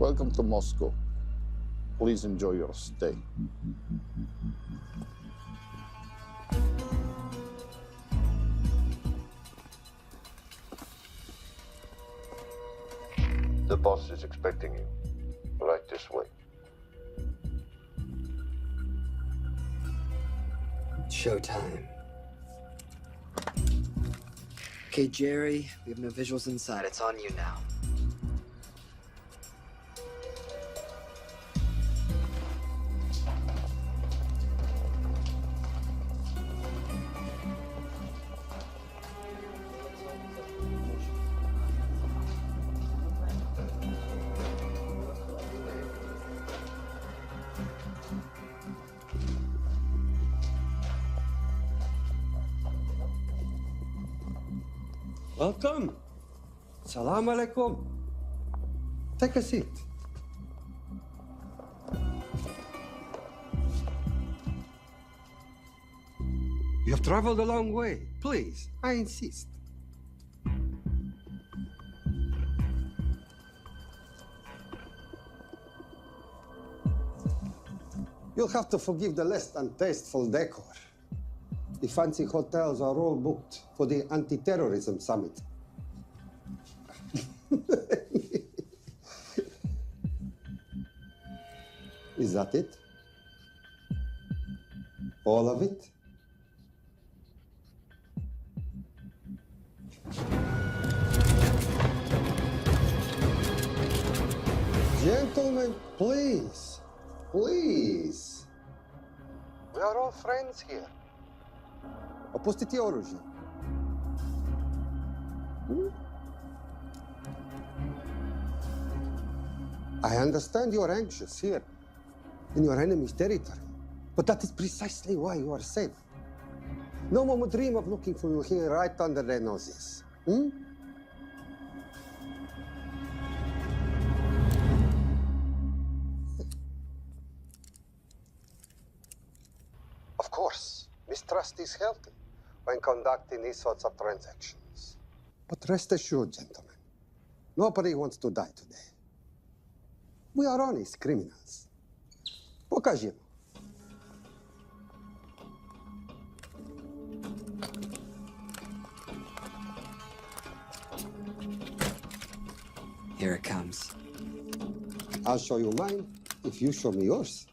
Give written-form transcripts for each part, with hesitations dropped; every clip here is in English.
Welcome to Moscow. Please enjoy your stay. The boss is expecting you. Right this way. Showtime. Okay, Jerry, we have no visuals inside. It's on you now. Welcome. Salam alaikum. Take a seat. You have traveled a long way. Please, I insist. You'll have to forgive the less than tasteful decor. The fancy hotels are all booked for the anti-terrorism summit. Is that it? All of it? Gentlemen, please, please. We are all friends here. Opustite oružje. I understand you're anxious here, in your enemy's territory, but that is precisely why you are safe. No one would dream of looking for you here right under their noses. Of course, mistrust is healthy when conducting these sorts of transactions. But rest assured, gentlemen, nobody wants to die today. We are honest criminals. Покажем. Here it comes. I'll show you mine if you show me yours.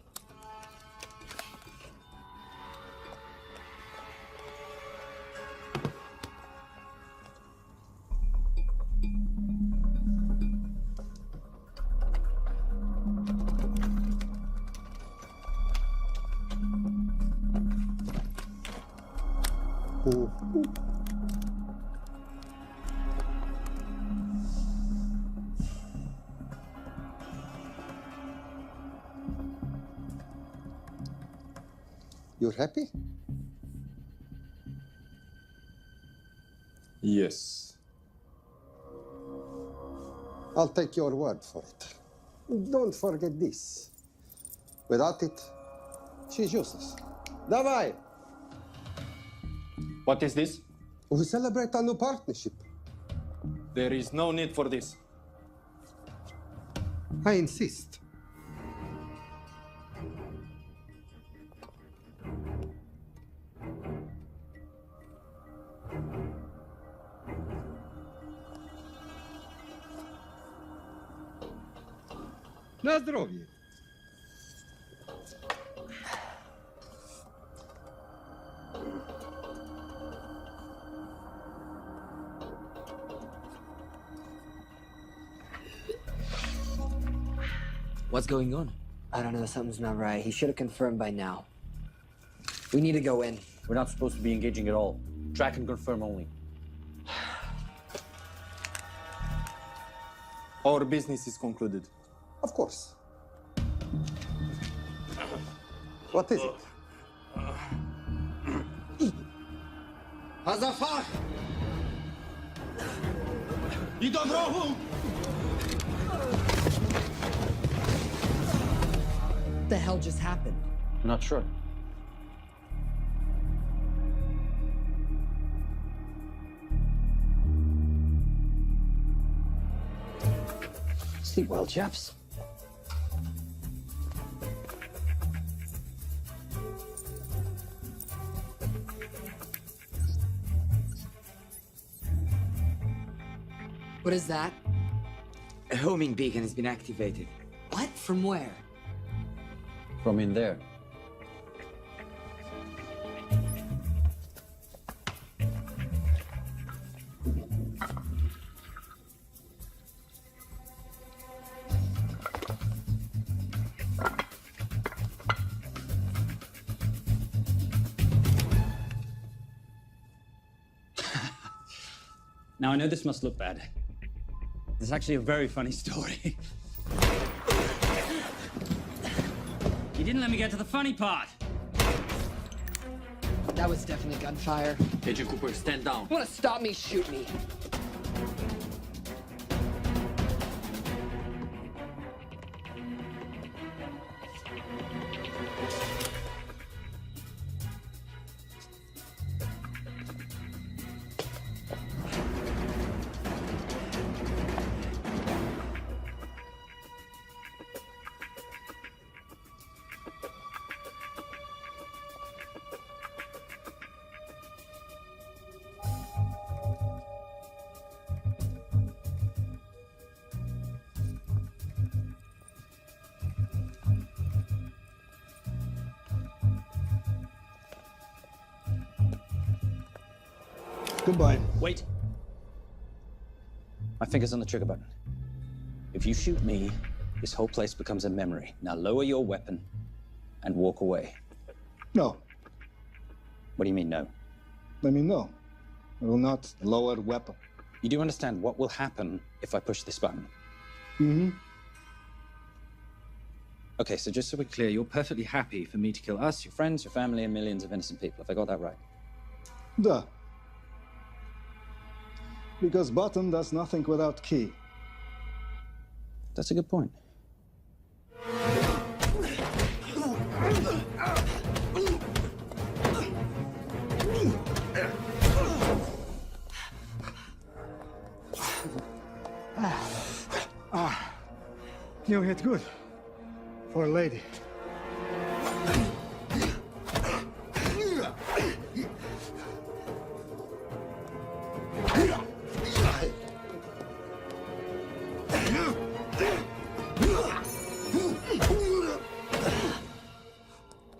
You're happy? Yes. I'll take your word for it. Don't forget this. Without it, she's useless. Давай! What is this? We celebrate our new partnership. There is no need for this. I insist. На здоровье. What's going on? I don't know. Something's not right. He should have confirmed by now. We need to go in. We're not supposed to be engaging at all. Track and confirm only. Our business is concluded. Of course. What is it? Azafar! I dorogu! What the hell just happened? I'm not sure. Sleep well, chaps. What is that? A homing beacon has been activated. What? From where? From in there. Now, I know this must look bad. It's actually a very funny story. You didn't let me get to the funny part. That was definitely gunfire. Agent Cooper, stand down. You wanna stop me, shoot me. Goodbye. Wait. My finger's on the trigger button. If you shoot me, this whole place becomes a memory. Now lower your weapon and walk away. No, What do you mean, no? let me know. I will not lower weapon. You do understand what will happen if I push this button? Mm-hmm. Okay, so just so we're clear, you're perfectly happy for me to kill us, your friends, your family, and millions of innocent people. Have I got that right? Duh. Because button does nothing without key. That's a good point. You hit good. For a lady.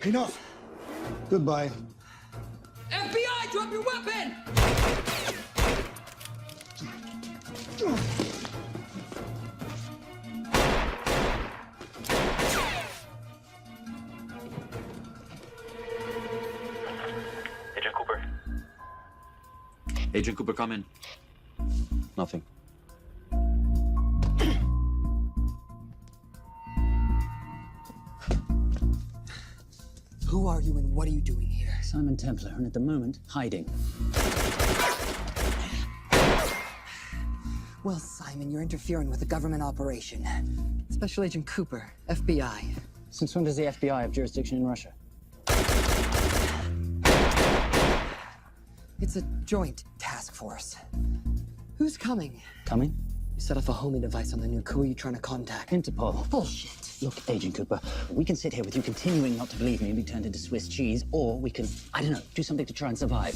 Enough. Goodbye. FBI, drop your weapon! Agent Cooper. Agent Cooper, come in. Nothing. Who are you and what are you doing here? Simon Templar, and at the moment, hiding. Well, Simon, you're interfering with a government operation. Special Agent Cooper, FBI. Since when does the FBI have jurisdiction in Russia? It's a joint task force. Who's coming? Coming? You set off a homing device on the nuke. Who are you trying to contact? Interpol. Bullshit. Look, Agent Cooper, we can sit here with you continuing not to believe me and be turned into Swiss cheese, or we can, I don't know, do something to try and survive.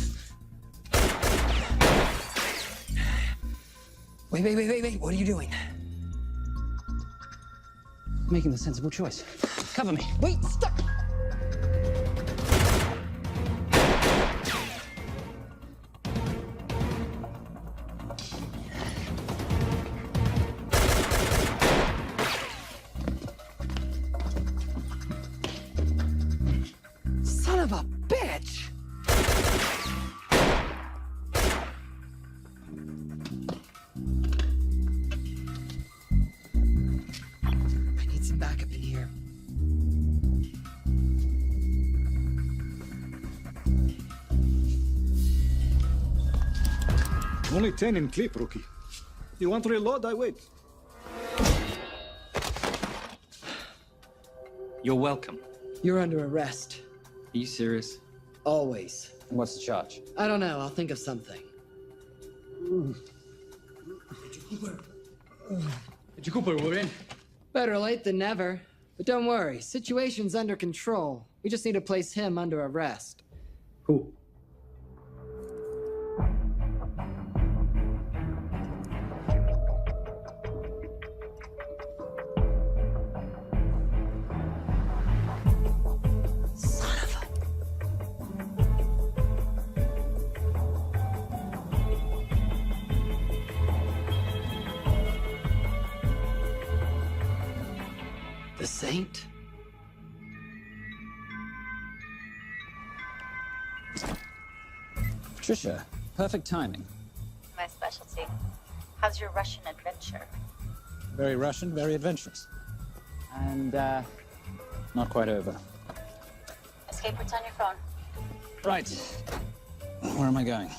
Wait. What are you doing? Making the sensible choice. Cover me. Wait, stop! Son of a bitch! I need some backup in here. Only 10 in clip, rookie. You want to reload? I wait. You're welcome. You're under arrest. Are you serious? Always. And what's the charge? I don't know. I'll think of something. Agent Cooper, we're in. Better late than never. But don't worry. Situation's under control. We just need to place him under arrest. Who? The Saint? Patricia, perfect timing. My specialty. How's your Russian adventure? Very Russian, very adventurous. And, not quite over. Escape routes on your phone. Right. Where am I going?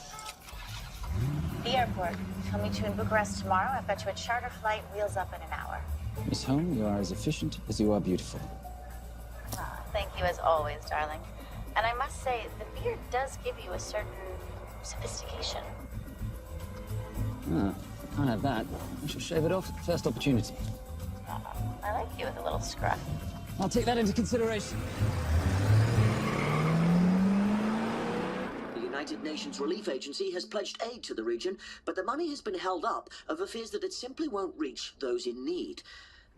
The airport. I'll meet you in Bucharest tomorrow. I've got you a charter flight, wheels up in an hour. Miss Holm, you are as efficient as you are beautiful. Ah, thank you as always, darling. And I must say, the beard does give you a certain sophistication. Ah, can't have that. I shall shave it off at the first opportunity. I like you with a little scruff. I'll take that into consideration. The United Nations Relief Agency has pledged aid to the region, but the money has been held up over fears that it simply won't reach those in need.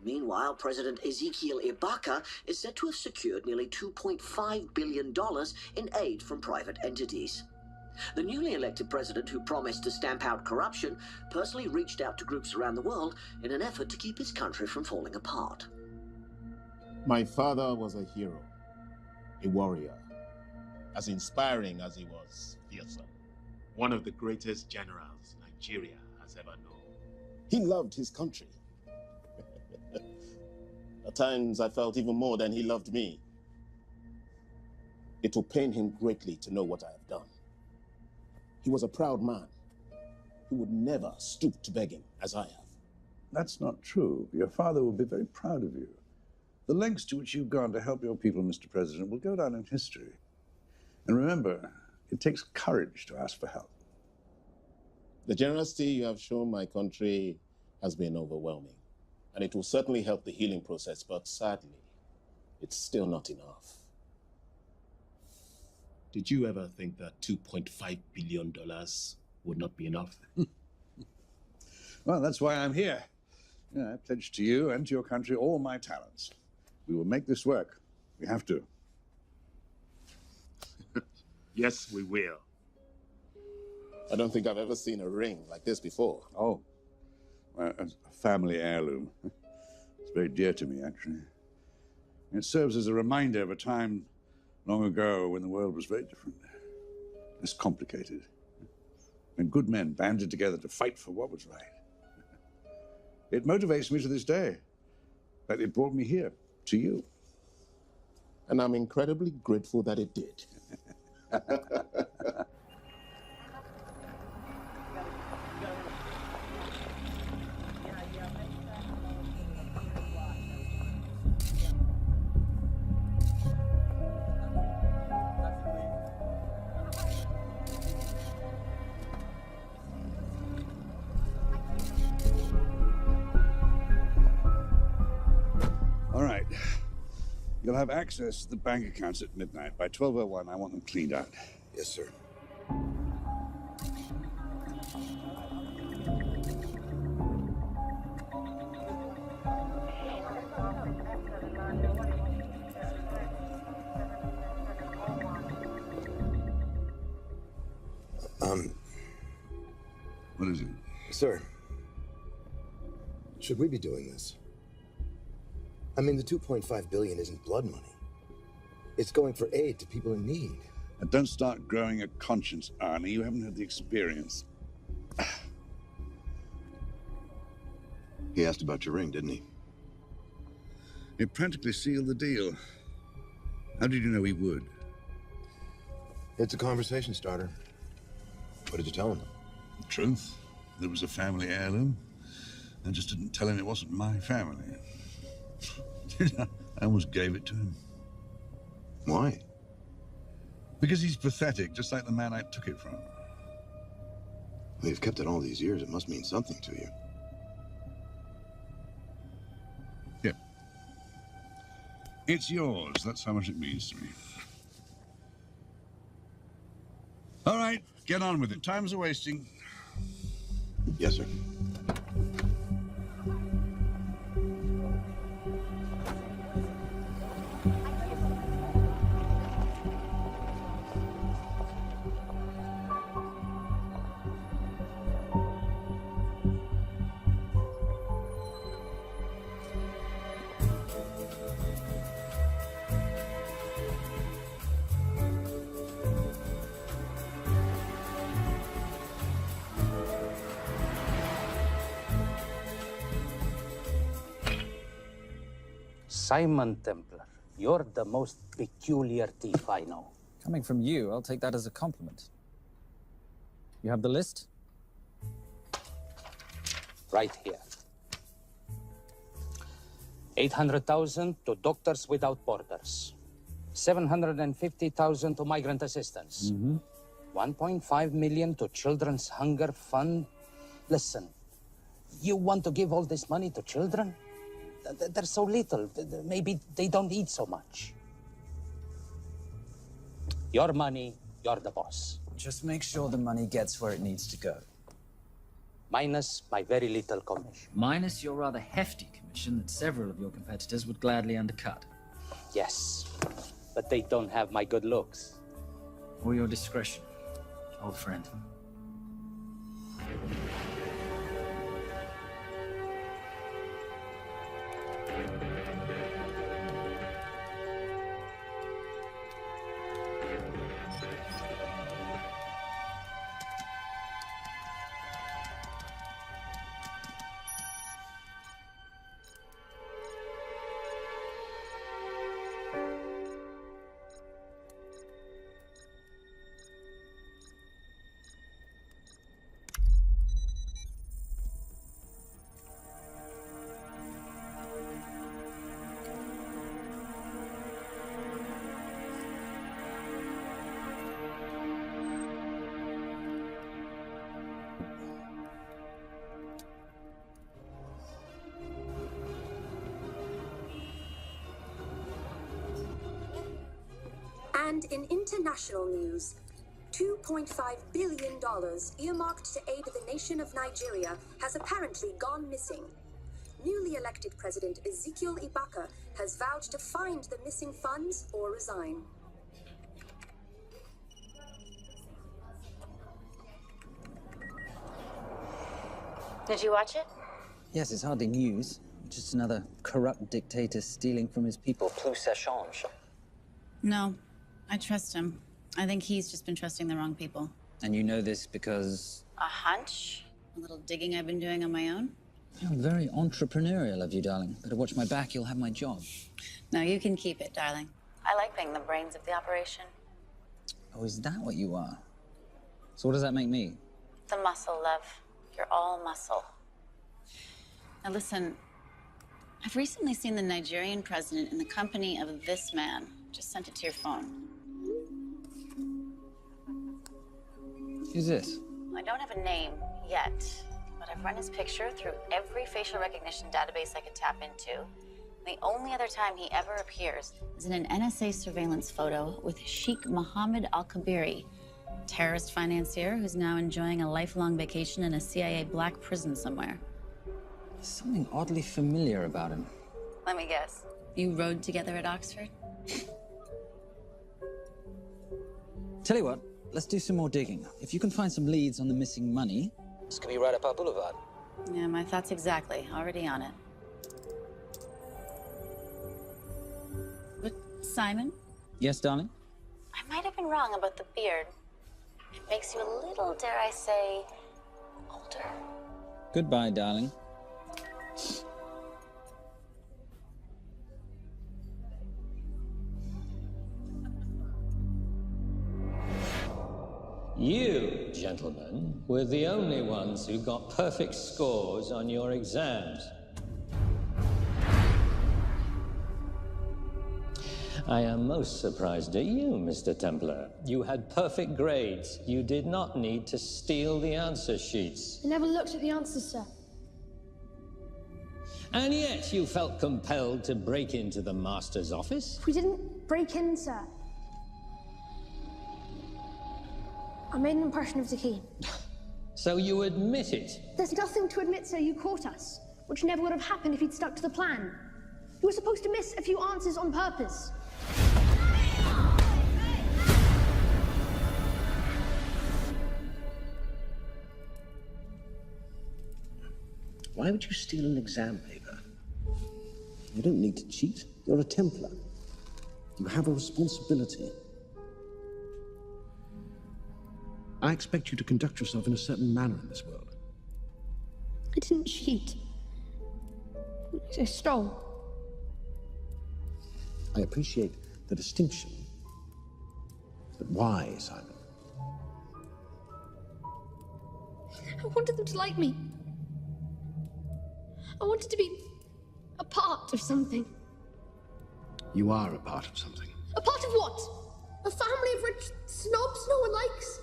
Meanwhile, President Ezekiel Ibaka is said to have secured nearly $2.5 billion in aid from private entities. The newly elected president, who promised to stamp out corruption, personally reached out to groups around the world in an effort to keep his country from falling apart. My father was a hero, a warrior, as inspiring as he was fearsome. One of the greatest generals Nigeria has ever known. He loved his country. At times, I felt even more than he loved me. It will pain him greatly to know what I have done. He was a proud man who would never stoop to begging as I have. That's not true. Your father will be very proud of you. The lengths to which you've gone to help your people, Mr. President, will go down in history. And remember, it takes courage to ask for help. The generosity you have shown my country has been overwhelming, and it will certainly help the healing process, but sadly, it's still not enough. Did you ever think that $2.5 billion would not be enough? Well, that's why I'm here. I pledge to you and to your country all my talents. We will make this work. We have to. Yes, we will. I don't think I've ever seen a ring like this before. Oh, well, a family heirloom. It's very dear to me, actually. It serves as a reminder of a time long ago when the world was very different, less complicated, when good men banded together to fight for what was right. It motivates me to this day, but it brought me here, to you. And I'm incredibly grateful that it did. All right. You'll have access to the bank accounts at midnight. By 12:01, I want them cleaned out. Yes, sir. What is it? Sir, should we be doing this? I mean, the $2.5 billion isn't blood money. It's going for aid to people in need. And don't start growing a conscience, Arnie. You haven't had the experience. He asked about your ring, didn't he? It practically sealed the deal. How did you know he would? It's a conversation starter. What did you tell him? The truth. There was a family heirloom. I just didn't tell him it wasn't my family. I almost gave it to him. Why? Because he's pathetic, just like the man I took it from. Well, you've kept it all these years. It must mean something to you. Yeah. It's yours. That's how much it means to me. All right, get on with it. Time's a wasting. Yes, sir. Simon Templar, you're the most peculiar thief I know. Coming from you, I'll take that as a compliment. You have the list? Right here. 800,000 to Doctors Without Borders. 750,000 to migrant assistance. 1.5 million to Children's Hunger Fund. Listen, you want to give all this money to children? They're so little. Maybe they don't eat so much. Your money, you're the boss. Just make sure the money gets where it needs to go. Minus my very little commission. Minus your rather hefty commission that several of your competitors would gladly undercut. Yes, but they don't have my good looks. Or your discretion, old friend. And in international news, $2.5 billion earmarked to aid the nation of Nigeria has apparently gone missing. Newly elected President Ezekiel Ibaka has vowed to find the missing funds or resign. Did you watch it? Yes, it's hardly news. Just another corrupt dictator stealing from his people. Plus ça change. No, I trust him. I think he's just been trusting the wrong people. And you know this because... A hunch? A little digging I've been doing on my own? You're very entrepreneurial of you, darling. Better watch my back, you'll have my job. No, you can keep it, darling. I like being the brains of the operation. Oh, is that what you are? So what does that make me? The muscle, love. You're all muscle. Now listen, I've recently seen the Nigerian president in the company of this man. Just sent it to your phone. Who's this? I don't have a name yet, but I've run his picture through every facial recognition database I could tap into. The only other time he ever appears is in an NSA surveillance photo with Sheikh Mohammed Al-Kabiri, terrorist financier who's now enjoying a lifelong vacation in a CIA black prison somewhere. There's something oddly familiar about him. Let me guess. You rode together at Oxford? Tell you what, let's do some more digging. If you can find some leads on the missing money, this could be right up our boulevard. Yeah, my thoughts exactly. Already on it. But, Simon? Yes, darling? I might have been wrong about the beard. It makes you a little, dare I say, older. Goodbye, darling. You, gentlemen, were the only ones who got perfect scores on your exams. I am most surprised at you, Mr. Templar. You had perfect grades. You did not need to steal the answer sheets. I never looked at the answers, sir. And yet you felt compelled to break into the master's office? We didn't break in, sir. I made an impression of the key. So you admit it? There's nothing to admit, sir. You caught us, which never would have happened if he'd stuck to the plan. You were supposed to miss a few answers on purpose. Why would you steal an exam paper? You don't need to cheat. You're a Templar. You have a responsibility. I expect you to conduct yourself in a certain manner in this world. I didn't cheat. I stole. I appreciate the distinction. But why, Simon? I wanted them to like me. I wanted to be a part of something. You are a part of something. A part of what? A family of rich snobs no one likes?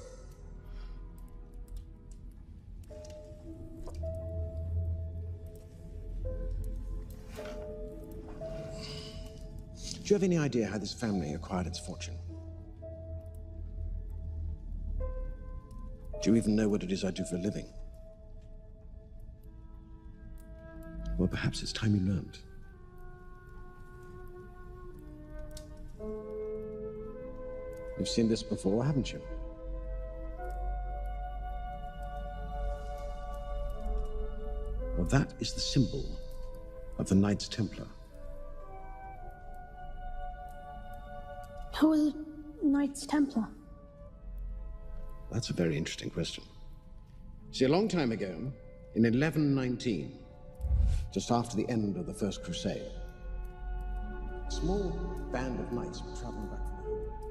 Do you have any idea how this family acquired its fortune? Do you even know what it is I do for a living? Well, perhaps it's time you learned. You've seen this before, haven't you? Well, that is the symbol of the Knights Templar. Who are the Knights Templar? That's a very interesting question. See, a long time ago, in 1119, just after the end of the First Crusade, a small band of knights were traveling back from home.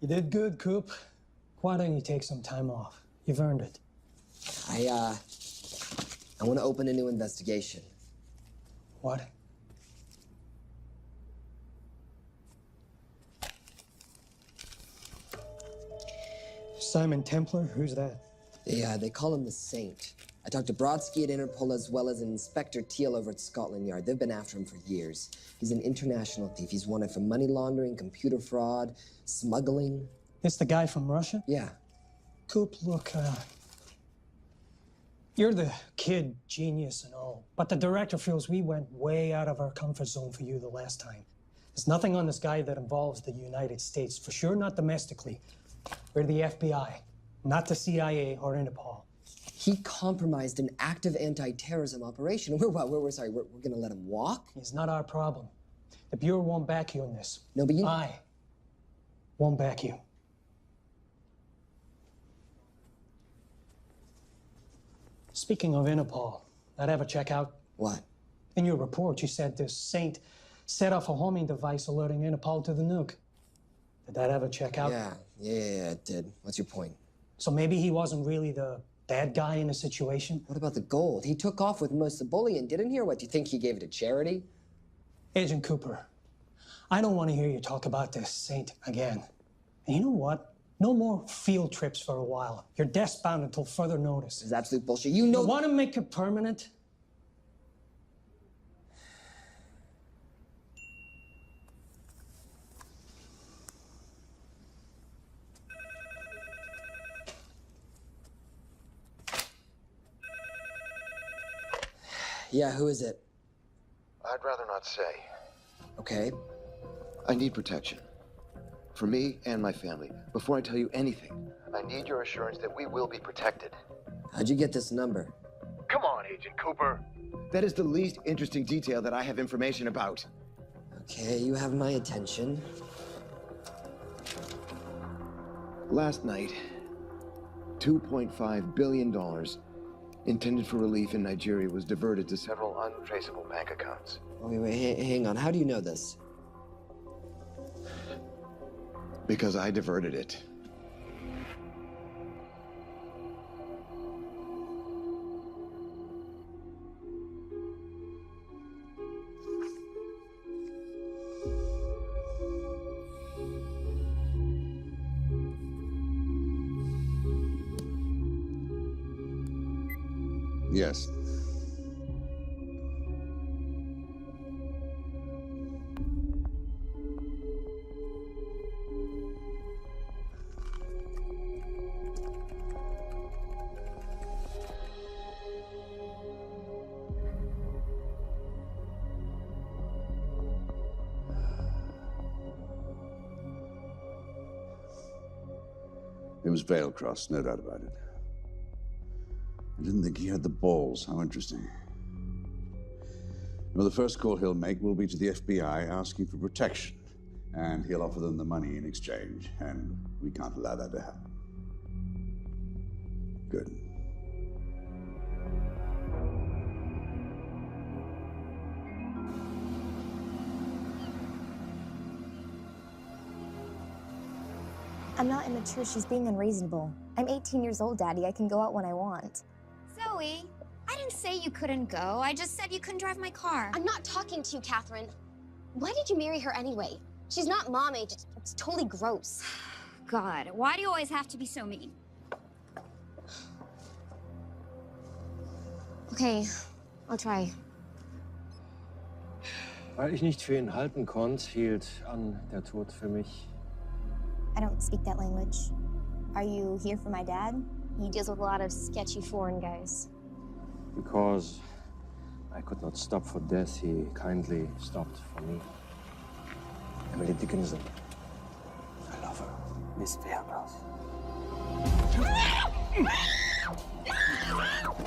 You did good, Coop. Why don't you take some time off? You've earned it. I want to open a new investigation. What? Simon Templar? Who's that? Yeah, they call him the Saint. I talked to Brodsky at Interpol as well as Inspector Teal over at Scotland Yard. They've been after him for years. He's an international thief. He's wanted for money laundering, computer fraud, smuggling. It's the guy from Russia? Yeah. Coop, look, you're the kid genius and all, but the director feels we went way out of our comfort zone for you the last time. There's nothing on this guy that involves the United States, for sure not domestically. We're the FBI, not the CIA or Interpol. He compromised an active anti-terrorism operation. We're gonna let him walk? It's not our problem. The Bureau won't back you on this. No, but you... I won't back you. Speaking of Interpol, that ever check out? What? In your report, you said this Saint set off a homing device alerting Interpol to the nuke. Did that ever check out? Yeah, it did. What's your point? So maybe he wasn't really the bad guy in the situation? What about the gold? He took off with most of the bullion, didn't he? Or what, do you think he gave it to charity? Agent Cooper, I don't want to hear you talk about this Saint again. And you know what? No more field trips for a while. You're desk-bound until further notice. This is absolute bullshit. You know... You want to make it permanent? Yeah, who is it? I'd rather not say. Okay. I need protection. For me and my family. Before I tell you anything, I need your assurance that we will be protected. How'd you get this number? Come on, Agent Cooper. that is the least interesting detail that I have information about. Okay, you have my attention. Last night, $2.5 billion intended for relief in Nigeria was diverted to Several untraceable bank accounts. Wait, hang on. How do you know this? because I diverted it. Yes. It was Veilcross, no doubt about it. I didn't think he had the balls. How interesting. Well, the first call he'll make will be to the FBI asking for protection. And he'll offer them the money in exchange. And we can't allow that to happen. Good. I'm not immature. She's being unreasonable. I'm 18 years old, Daddy. I can go out when I want. Zoe, I didn't say you couldn't go. I just said you couldn't drive my car. I'm not talking to you, Catherine. Why did you marry her anyway? She's not mom age. It's totally gross. God, why do you always have to be so mean? Okay, I'll try. Weil ich nicht für ihn halten konnte, hielt an der Tod für mich. I don't speak that language. Are you here for my dad? He deals with a lot of sketchy foreign guys. Because I could not stop for death, he kindly stopped for me. Emily Dickinson. I love her. Miss Fairbrother.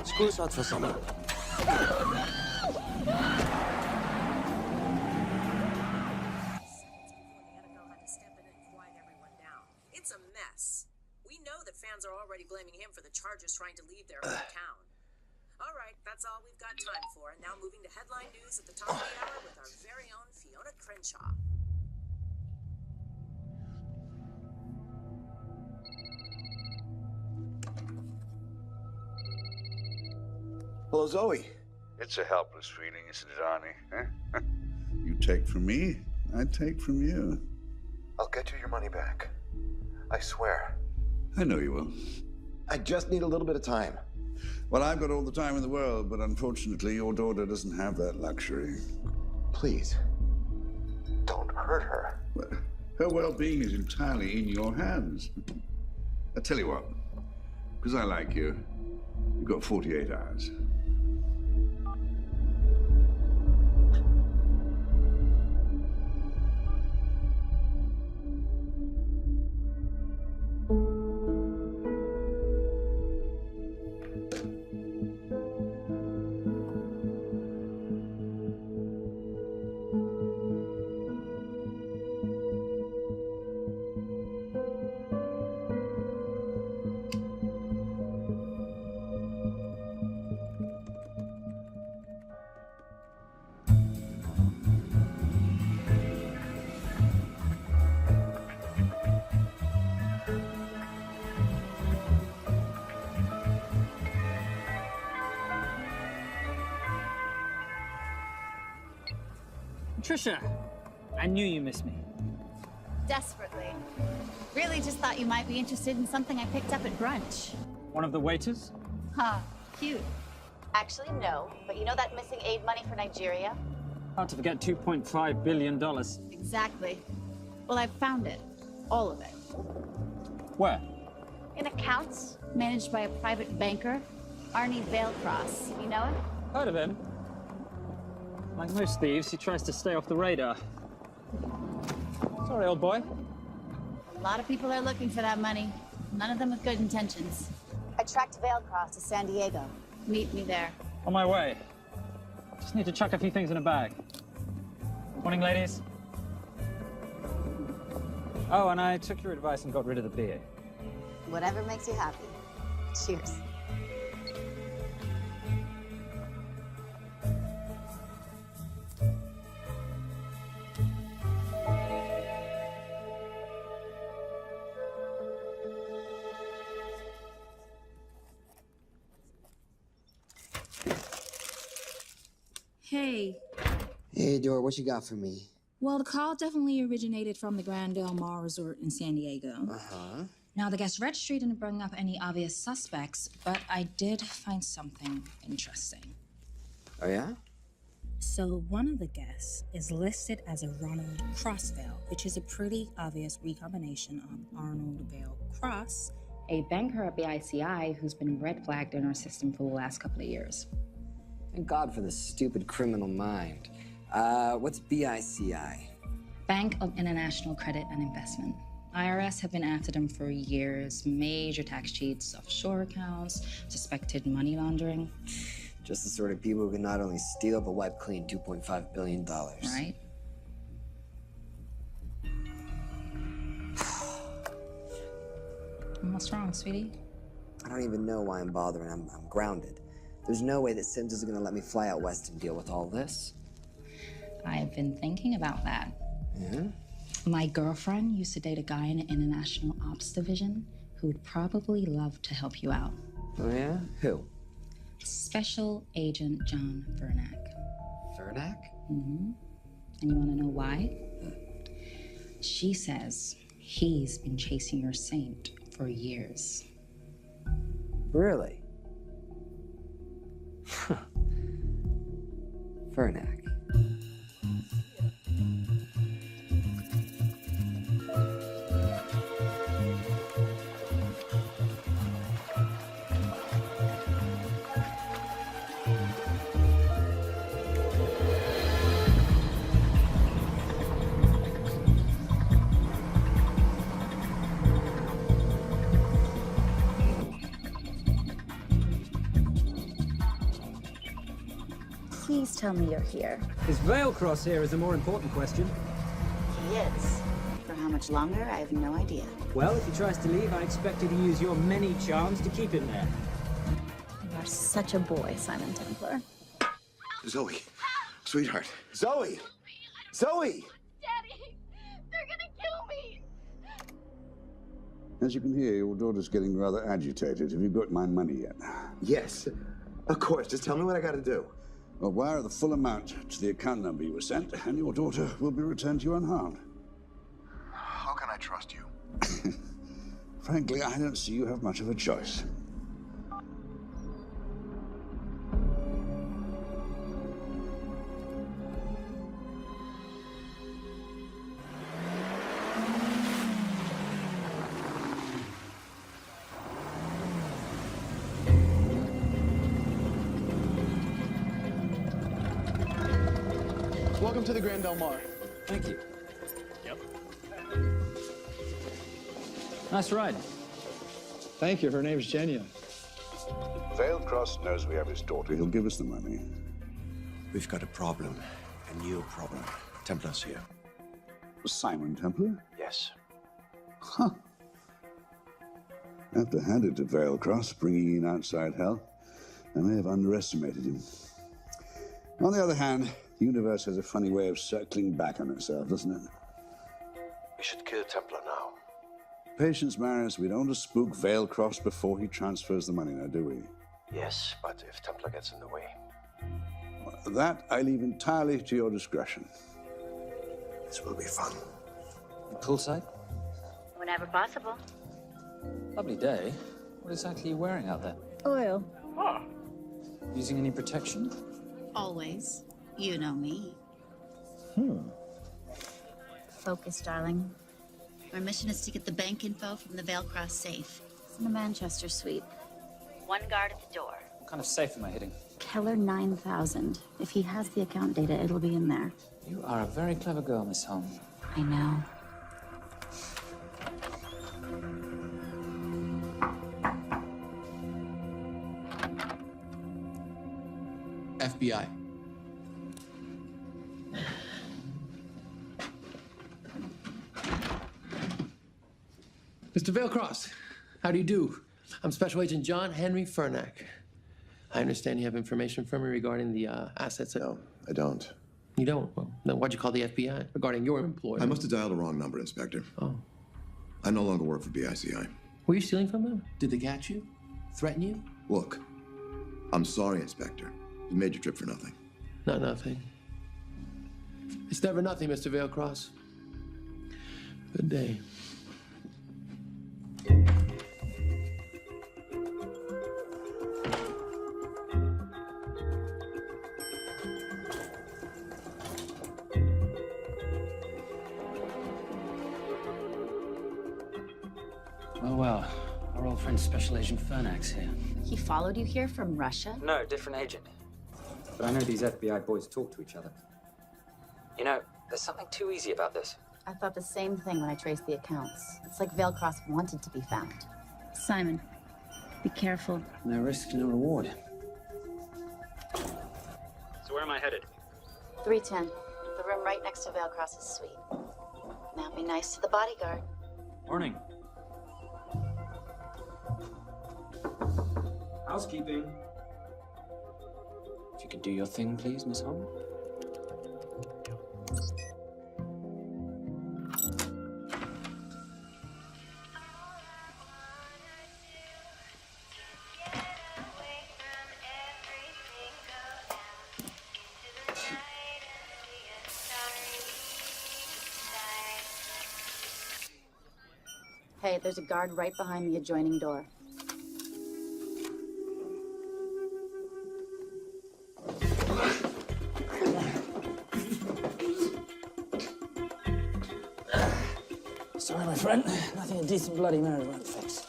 Scusa for summer. It's a mess. We know that fans are already blaming him for the Chargers trying to leave their hometown. All right, that's all we've got time for. And now moving to headline news at the top of the hour with our very own Fiona Crenshaw. Hello, Zoe. It's a helpless feeling, isn't it, Arnie? Huh? You take from me, I take from you. I'll get you your money back. I swear. I know you will. I just need a little bit of time. Well, I've got all the time in the world, but unfortunately, your daughter doesn't have that luxury. Please, don't hurt her. Well, her well-being is entirely in your hands. I tell you what, because I like you, you've got 48 hours. Trisha, I knew you missed me. Desperately. Really just thought you might be interested in something I picked up at brunch. One of the waiters? Huh, cute. Actually, no. But you know that missing aid money for Nigeria? Hard to forget $2.5 billion. Exactly. Well, I found it. All of it. Where? In accounts managed by a private banker, Arnie Vailcross. You know him? Heard of him. Like most thieves, he tries to stay off the radar. Sorry, old boy. A lot of people are looking for that money. None of them with good intentions. I tracked Vailcross to San Diego. Meet me there. On my way. Just need to chuck a few things in a bag. Morning, ladies. Oh, and I took your advice and got rid of the beer. Whatever makes you happy. Cheers. Hey. Hey, Dora, what you got for me? Well, the call definitely originated from the Grand Del Mar Resort in San Diego. Uh-huh. Now, the guest registry didn't bring up any obvious suspects, but I did find something interesting. Oh, yeah? So one of the guests is listed as a Ronald Crossvale, which is a pretty obvious recombination of Arnold Vale Cross, a banker at BICI who's been red flagged in our system for the last couple of years. Thank God for this stupid criminal mind. What's BICI? Bank of International Credit and Investment. IRS have been after them for years. Major tax cheats, offshore accounts, suspected money laundering. Just the sort of people who can not only steal but wipe clean $2.5 billion. Right? What's wrong, sweetie? I don't even know why I'm bothering. I'm grounded. There's no way that Sims is gonna let me fly out west and deal with all this. I've been thinking about that. Yeah? My girlfriend used to date a guy in the International Ops Division who would probably love to help you out. Oh, yeah? Who? Special Agent John Vernack. Vernack? Mm-hmm. And you want to know why? She says he's been chasing your saint for years. Really? Vernack. Please tell me you're here. Is Veilcross here is a more important question. He is. For how much longer, I have no idea. Well, if he tries to leave, I expect you to use your many charms to keep him there. You are such a boy, Simon Templar. Zoe, sweetheart. Zoe! Zoe! Daddy, they're gonna kill me. As you can hear, your daughter's getting rather agitated. Have you got my money yet? Yes, of course. Just tell me what I gotta do. Well, wire the full amount to the account number you were sent, and your daughter will be returned to you unharmed. How can I trust you? Frankly, I don't see you have much of a choice. Welcome to the Grand Del Mar. Thank you. Yep. Nice ride. Thank you. Her name's Genya. Veilcross knows we have his daughter. He'll give us the money. We've got a problem. A new problem. Templar's here. Simon Templar? Yes. Huh. I have to hand it to Veilcross, bringing in outside help. I may have underestimated him. On the other hand, the universe has a funny way of circling back on itself, doesn't it? We should kill Templar now. Patience, Maris. We don't want to spook Veilcross before he transfers the money now, do we? Yes, but if Templar gets in the way. That I leave entirely to your discretion. This will be fun. Poolside? Whenever possible. Lovely day. What exactly are you wearing out there? Oil. Using any protection? Always. You know me. Focus, darling. Our mission is to get the bank info from the Veilcross safe. It's in the Manchester suite. One guard at the door. What kind of safe am I hitting? Keller 9000. If he has the account data, it'll be in there. You are a very clever girl, Miss Holm. I know. FBI. Mr. Veilcross, how do you do? I'm Special Agent John Henry Vernack. I understand you have information from me regarding the assets. No, I don't. You don't? Well, then why'd you call the FBI regarding your employer? I must have dialed the wrong number, Inspector. Oh. I no longer work for BICI. Were you stealing from them? Did they catch you? Threaten you? Look, I'm sorry, Inspector. You made your trip for nothing. Not nothing. It's never nothing, Mr. Veilcross. Good day. Well, our old friend Special Agent Vernack's here. He followed you here from Russia? No, different agent. But I know these FBI boys talk to each other. You know, there's something too easy about this. I thought the same thing when I traced the accounts. It's like Veilcross wanted to be found. Simon, be careful. No risk, no reward. So where am I headed? 310. The room right next to Veilcross's suite. Now be nice to the bodyguard. Morning. Housekeeping. If you could do your thing, please, Miss Holm. Hey, there's a guard right behind the adjoining door. Sorry, my friend. Nothing a decent Bloody Mary won't fix.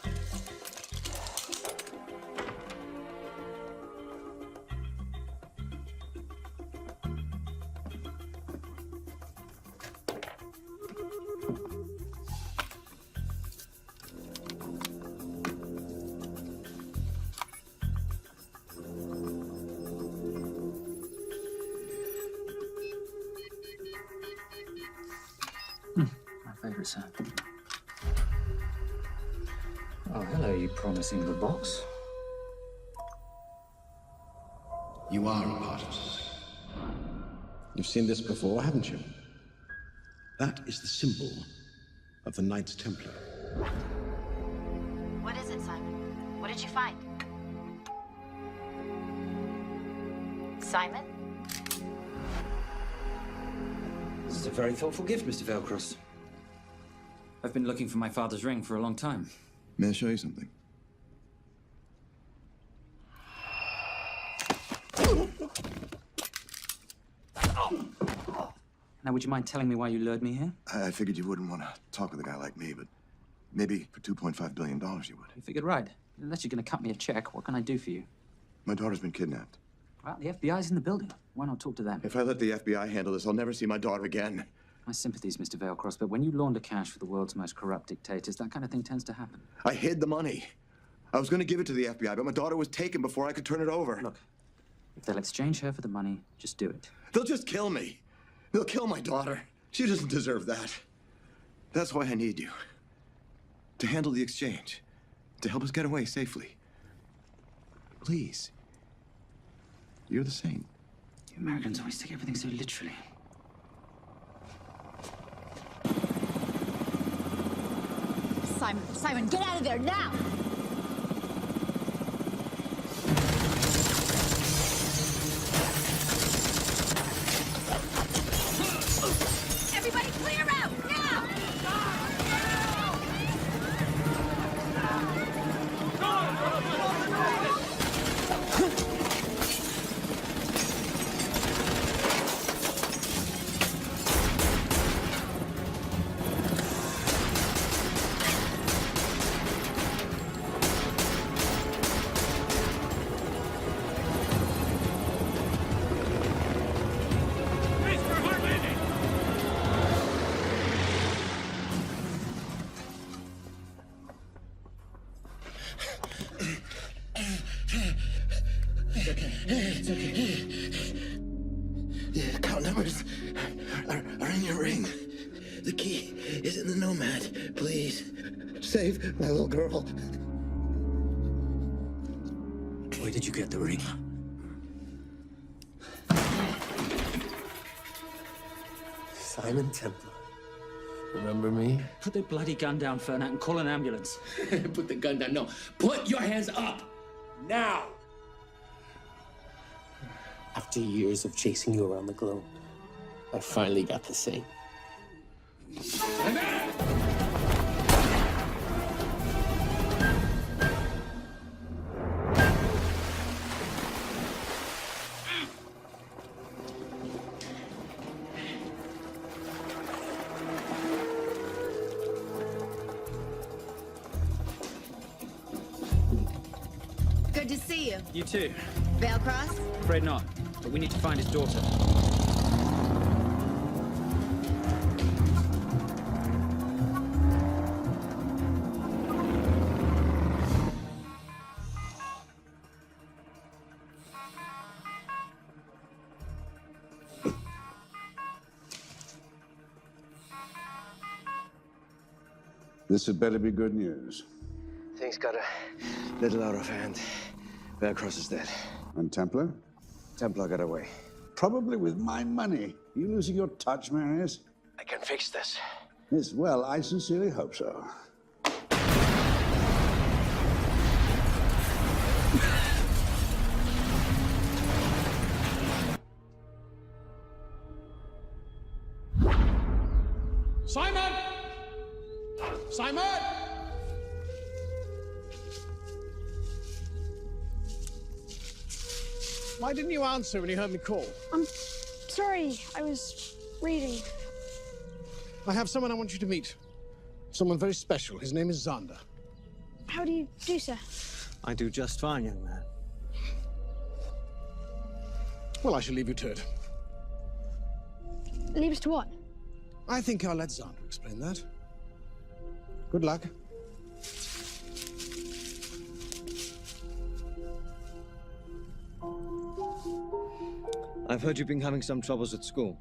Favorite sound. Oh, hello, you promising the box. You are a part of society. You've seen this before, haven't you? That is the symbol of the Knights Templar. What is it, Simon? What did you find? Simon? This is a very thoughtful gift, Mr. Veilcross. I've been looking for my father's ring for a long time. May I show you something? Now, would you mind telling me why you lured me here? I figured you wouldn't want to talk with a guy like me, but maybe for $2.5 billion you would. You figured right. Unless you're going to cut me a check, what can I do for you? My daughter's been kidnapped. Well, the FBI's in the building. Why not talk to them? If I let the FBI handle this, I'll never see my daughter again. My sympathies, Mr. Veilcross, but when you launder cash for the world's most corrupt dictators, that kind of thing tends to happen. I hid the money. I was going to give it to the FBI, but my daughter was taken before I could turn it over. Look, if they'll exchange her for the money, just do it. They'll just kill me. They'll kill my daughter. She doesn't deserve that. That's why I need you. To handle the exchange. To help us get away safely. Please. You're the saint. You Americans always take everything so literally. Simon, get out of there now! Everybody clear out, now! It's okay. The account numbers are in your ring. The key is in the Nomad. Please, save my little girl. Where did you get the ring? Simon Templar. Remember me? Put the bloody gun down, Fernand, and call an ambulance. Put the gun down. No. Put your hands up. Now. After years of chasing you around the globe, I finally got the saint. Good to see you. You too. Veilcross? Afraid not, but we need to find his daughter. This had better be good news. Things got a little out of hand. Velcross is dead. And Templar? Templar got away. Probably with my money. Are you losing your touch, Marius? I can fix this. Yes, well, I sincerely hope so. Simon! Simon! Why didn't you answer when you heard me call? I'm sorry, I was reading. I have someone I want you to meet. Someone very special. His name is Xander. How do you do, sir? I do just fine, young man. Well, I shall leave you to it. Leave us to what? I think I'll let Xander explain that. Good luck. I've heard you've been having some troubles at school.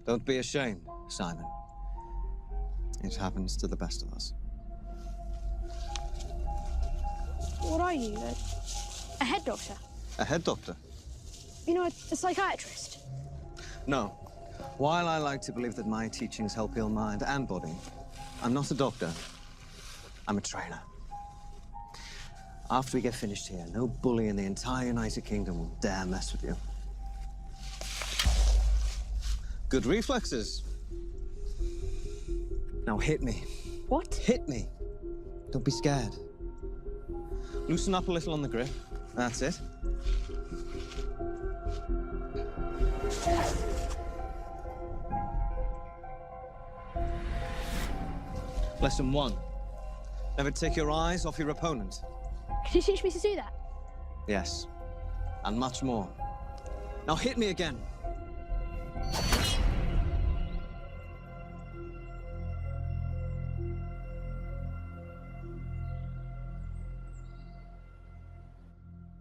Don't be ashamed, Simon. It happens to the best of us. What are you? A head doctor? A head doctor? You know, a psychiatrist? No. While I like to believe that my teachings help heal mind and body, I'm not a doctor. I'm a trainer. After we get finished here, no bully in the entire United Kingdom will dare mess with you. Good reflexes. Now hit me. What? Hit me. Don't be scared. Loosen up a little on the grip. That's it. Lesson 1. Never take your eyes off your opponent. Can you teach me to do that? Yes. And much more. Now hit me again.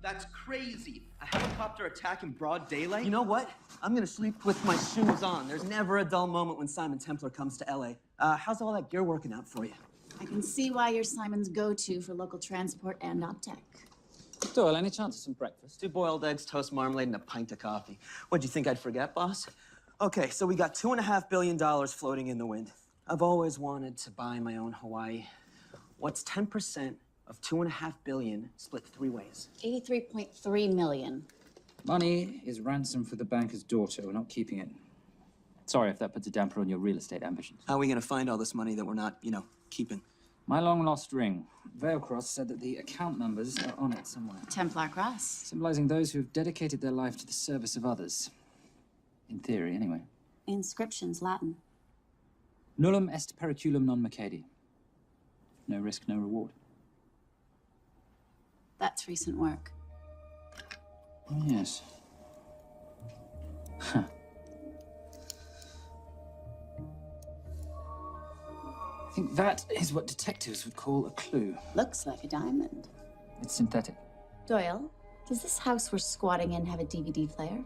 That's crazy. A helicopter attack in broad daylight? You know what? I'm gonna sleep with my shoes on. There's never a dull moment when Simon Templar comes to LA. How's all that gear working out for you? I can see why you're Simon's go-to for local transport and optech. Doyle, any chance of some breakfast? 2 boiled eggs, toast marmalade, and a pint of coffee. What'd you think I'd forget, boss? Okay, so we got $2.5 billion floating in the wind. I've always wanted to buy my own Hawaii. What's 10% of $2.5 billion split 3 ways? 83.3 million. Money is ransom for the banker's daughter. We're not keeping it. Sorry if that puts a damper on your real estate ambitions. How are we gonna find all this money that we're not, keeping? My long-lost ring. Veilcross said that the account numbers are on it somewhere. Templar Cross. Symbolizing those who have dedicated their life to the service of others. In theory, anyway. Inscriptions, Latin. Nullum est periculum non mercedi. No risk, no reward. That's recent work. Oh, yes. Huh. I think that is what detectives would call a clue. Looks like a diamond. It's synthetic. Doyle, does this house we're squatting in have a DVD player?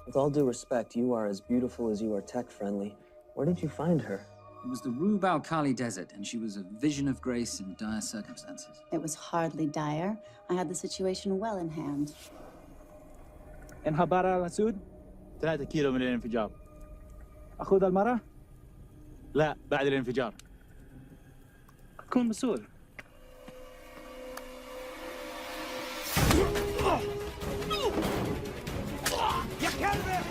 With all due respect, you are as beautiful as you are tech-friendly. Where did you find her? It was the Rub al-Khali Desert, and she was a vision of grace in dire circumstances. It was hardly dire. I had the situation well in hand. انخبار على مسعود 3 كيلو من الانفجار. أخذ المرة؟ لا بعد الانفجار. كن مسؤول. يا كلب!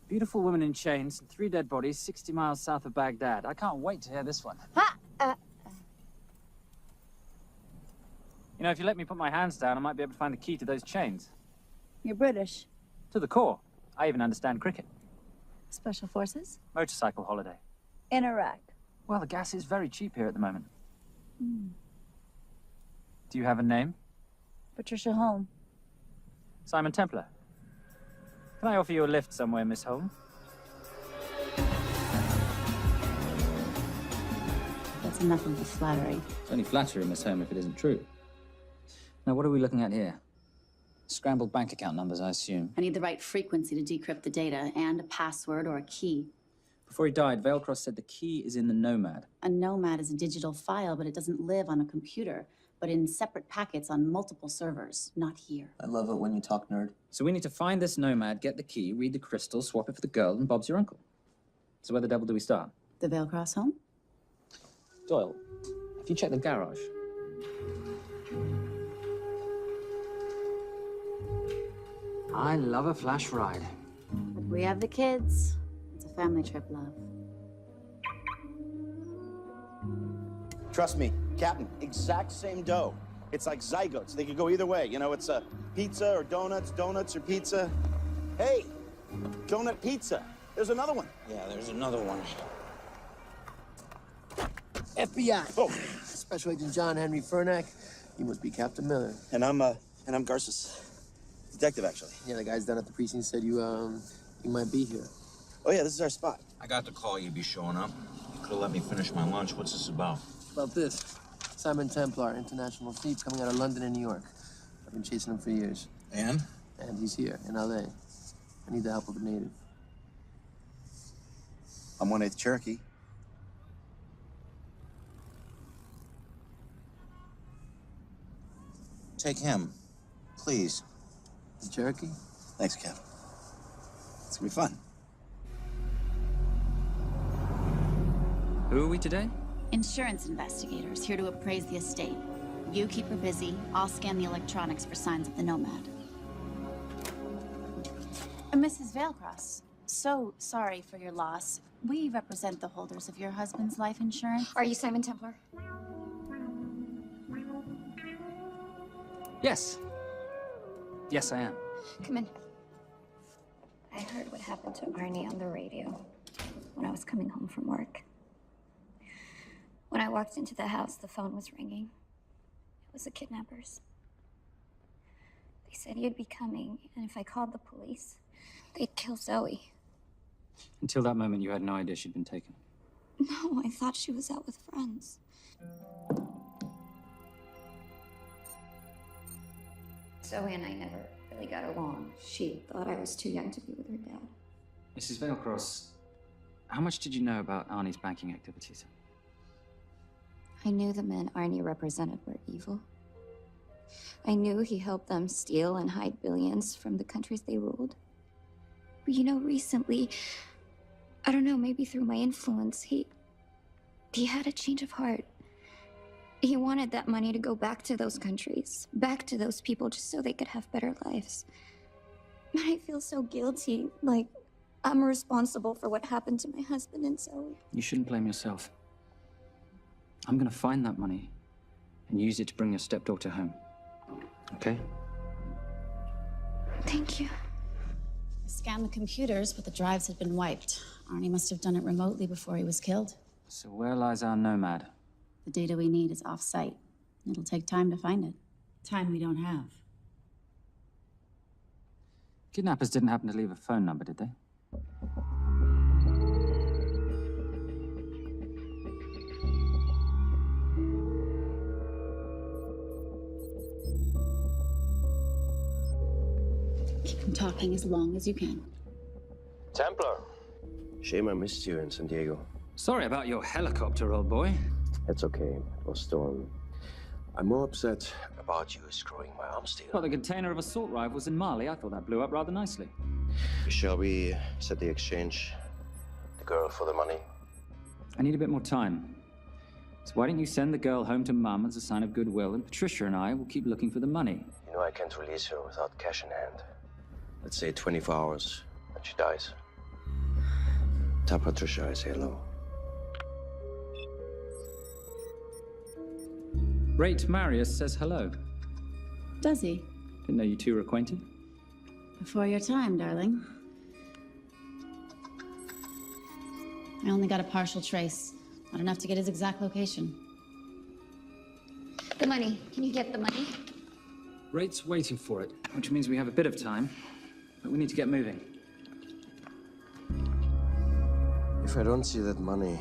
Beautiful women in chains and 3 dead bodies 60 miles south of Baghdad. I can't wait to hear this one. You know, if you let me put my hands down, I might be able to find the key to those chains. You're British. To the core. I even understand cricket. Special Forces? Motorcycle holiday. In Iraq. Well, the gas is very cheap here at the moment. Do you have a name? Patricia Holm. Simon Templar. Can I offer you a lift somewhere, Miss Holm? That's enough of the flattery. It's only flattery, Miss Holm, if it isn't true. Now, what are we looking at here? Scrambled bank account numbers, I assume. I need the right frequency to decrypt the data and a password or a key. Before he died, Veilcross said the key is in the Nomad. A Nomad is a digital file, but it doesn't live on a computer, but in separate packets on multiple servers, not here. I love it when you talk nerd. So we need to find this Nomad, get the key, read the crystal, swap it for the girl, and Bob's your uncle. So where the devil do we start? The Veilcross home? Doyle, if you check the garage. I love a flash ride. But we have the kids. It's a family trip, love. Trust me, Captain, exact same dough. It's like zygotes. They could go either way. You know, it's a pizza or donuts, donuts or pizza. Hey, donut pizza. There's another one. Yeah, there's another one. FBI. Oh. Special Agent John Henry Fernack. You must be Captain Miller. And I'm Garces. Detective, actually. Yeah, the guys down at the precinct said you might be here. Oh, yeah, this is our spot. I got the call you'd be showing up. You could have let me finish my lunch. What's this about? About this. Simon Templar, international thief coming out of London and New York. I've been chasing him for years. And? And he's here, in L.A. I need the help of a native. I'm 1/8 Cherokee. Take him, please. The Cherokee? Thanks, Cap. It's gonna be fun. Who are we today? Insurance investigators here to appraise the estate. You keep her busy. I'll scan the electronics for signs of the Nomad. Mrs. Veilcross, so sorry for your loss. We represent the holders of your husband's life insurance. Are you Simon Templar? Yes. Yes, I am. Come in. I heard what happened to Arnie on the radio when I was coming home from work. When I walked into the house, the phone was ringing. It was the kidnappers. They said he'd be coming, and if I called the police, they'd kill Zoe. Until that moment, you had no idea she'd been taken. No, I thought she was out with friends. Zoe and I never really got along. She thought I was too young to be with her dad. Mrs. Veilcross, how much did you know about Arnie's banking activities? I knew the men Arnie represented were evil. I knew he helped them steal and hide billions from the countries they ruled. But you know, recently, I don't know, maybe through my influence, he had a change of heart. He wanted that money to go back to those countries, back to those people, just so they could have better lives. But I feel so guilty, like I'm responsible for what happened to my husband and Zoe. You shouldn't blame yourself. I'm gonna find that money and use it to bring your stepdaughter home. Okay? Thank you. I scanned the computers, but the drives had been wiped. Arnie must have done it remotely before he was killed. So where lies our Nomad? The data we need is off-site. It'll take time to find it. Time we don't have. Kidnappers didn't happen to leave a phone number, did they? Keep them talking as long as you can. Templar. Shame I missed you in San Diego. Sorry about your helicopter, old boy. It's okay. It was stolen. I'm more upset about you screwing my arms together. Well, the container of assault rifles in Mali, I thought that blew up rather nicely. Shall we set the exchange? The girl for the money? I need a bit more time. So why don't you send the girl home to Mum as a sign of goodwill, and Patricia and I will keep looking for the money. You know I can't release her without cash in hand. Let's say 24 hours, and she dies. Tell Patricia I say hello. Rate Marius says hello. Does he? Didn't know you two were acquainted. Before your time, darling. I only got a partial trace. Not enough to get his exact location. The money. Can you get the money? Rate's waiting for it, which means we have a bit of time, but we need to get moving. If I don't see that money,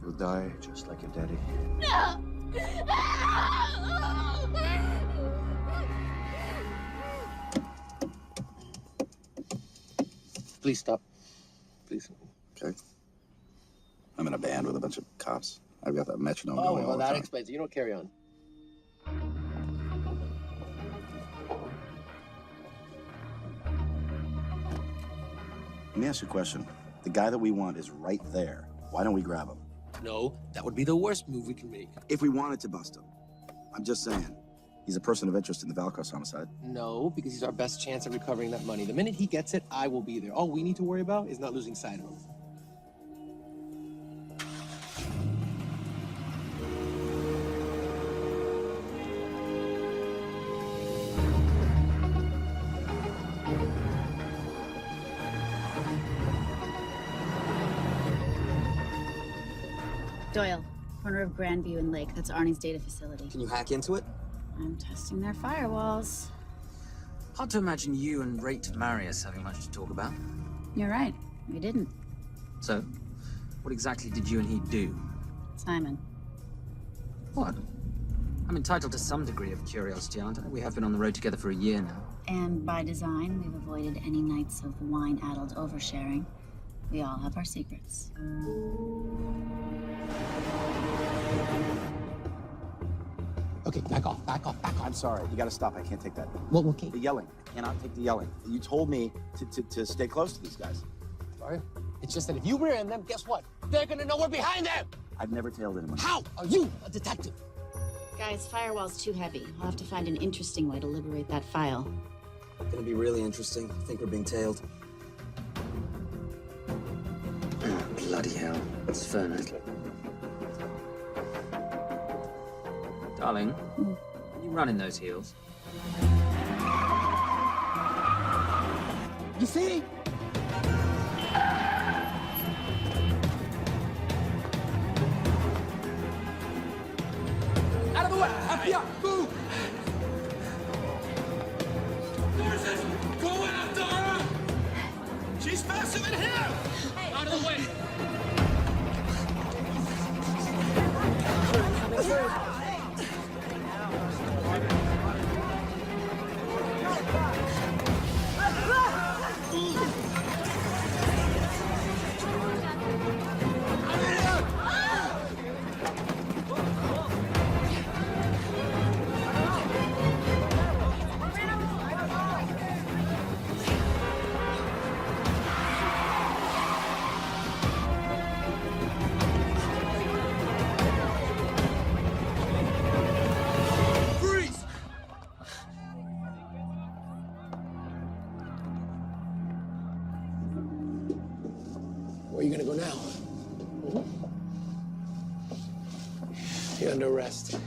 you'll die just like your daddy. No! Please stop. Please. Okay. I'm in a band with a bunch of cops. I've got that metronome going all well, the that time. explains it. You don't carry on. Let me ask you a question. The guy that we want is right there. Why don't we grab him? No, that would be the worst move we can make. If we wanted to bust him. I'm just saying. He's a person of interest in the Valkos homicide. No, because he's our best chance of recovering that money. The minute he gets it, I will be there. All we need to worry about is not losing sight of him. Doyle, corner of Grandview and Lake. That's Arnie's data facility. Can you hack into it? I'm testing their firewalls. Hard to imagine you and Rate Marius having much to talk about. You're right. We didn't. So, what exactly did you and he do? Simon. What? I'm entitled to some degree of curiosity, aren't I? We have been on the road together for a year now. And by design, we've avoided any nights of wine-addled oversharing. We all have our secrets. Okay, back off, back off, back off. I'm sorry. You gotta stop. I can't take that. Well, okay. The yelling. I cannot take the yelling. You told me to stay close to these guys. Sorry? It's just that if you rear end them, guess what? They're gonna know we're behind them! I've never tailed anyone. How are you a detective? Guys, firewall's too heavy. I'll have to find an interesting way to liberate that file. Gonna be really interesting. I think we're being tailed. Oh, bloody hell. It's Fernet. Darling, are you running those heels? You see? Out of the way! FBI, move! Forces, go after her! She's faster than him! Out of the way! Where are you gonna go now? You're under arrest.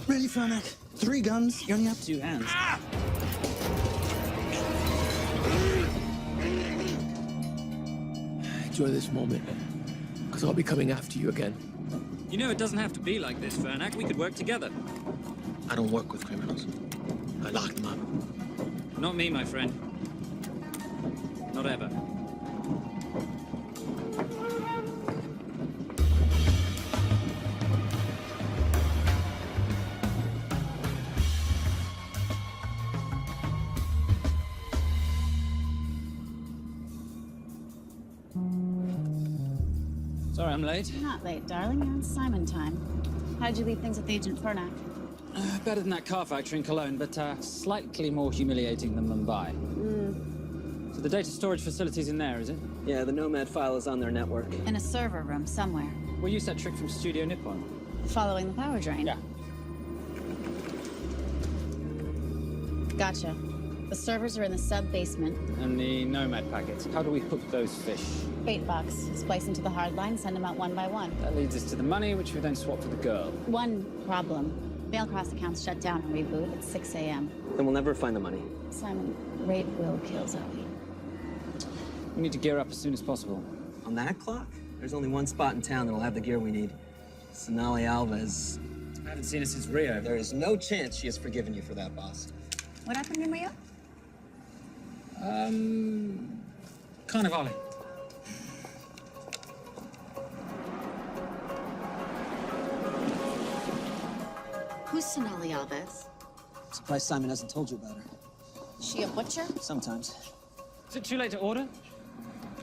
Really, Fernet? 3 guns? You only have 2 hands. Enjoy this moment, because I'll be coming after you again. You know, it doesn't have to be like this, Fernak. We could work together. I don't work with criminals. I lock them up. Not me, my friend. Not ever. Sorry I'm late. You're not late, darling. You're on Simon time. How'd you leave things with Agent Fernak? Better than that car factory in Cologne, but slightly more humiliating than Mumbai. So the data storage facility's in there, is it? Yeah, the Nomad file is on their network. In a server room somewhere. We'll use that trick from Studio Nippon. Following the power drain. Yeah. Gotcha. The servers are in the sub-basement. And the Nomad packets. How do we hook those fish? Bait box. Splice into the hard line, send them out one by one. That leads us to the money, which we then swap for the girl. One problem. Veilcross account's shut down and reboot at 6 a.m. Then we'll never find the money. Simon, Raid will kill Zoe. We need to gear up as soon as possible. On that clock? There's only one spot in town that'll have the gear we need. Sonali Alves. I haven't seen her since Rio. There is no chance she has forgiven you for that, boss. What happened in Rio? Carnivale. Who's Sonali Alves? Surprised Simon hasn't told you about her. She a butcher? Sometimes. Is it too late to order?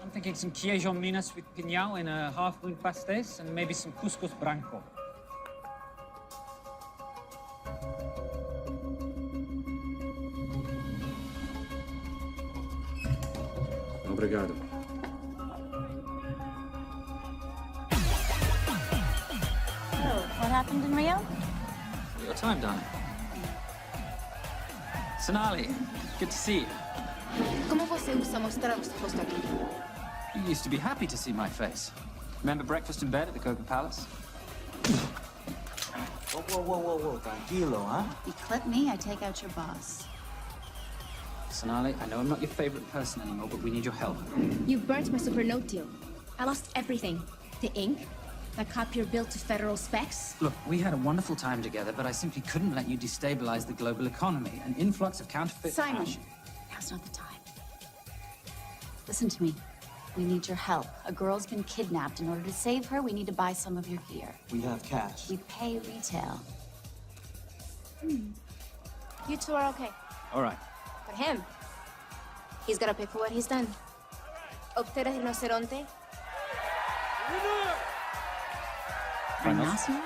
I'm thinking some queijo minas with piñao in a half-moon pastéis and maybe some couscous branco. Obrigado. Oh, what happened in Rio? Your time, darling. Sonali, good to see you. Como você usa mostrar o seu rosto aqui? You used to be happy to see my face. Remember breakfast in bed at the Coca Palace? Whoa. Tranquilo, huh? You clip me, I take out your boss. Sonali, I know I'm not your favorite person anymore, but we need your help. You burnt my super note deal. I lost everything. The ink, the copier built to federal specs. Look, we had a wonderful time together, but I simply couldn't let you destabilize the global economy. An influx of counterfeit Simon, cash. now's not the time. Listen to me. We need your help. A girl's been kidnapped. In order to save her, we need to buy some of your gear. We have cash. We pay retail. You two are okay. All right. But him, he's gotta pay for what he's done. Obter el rinoceronte. Rhinoceros?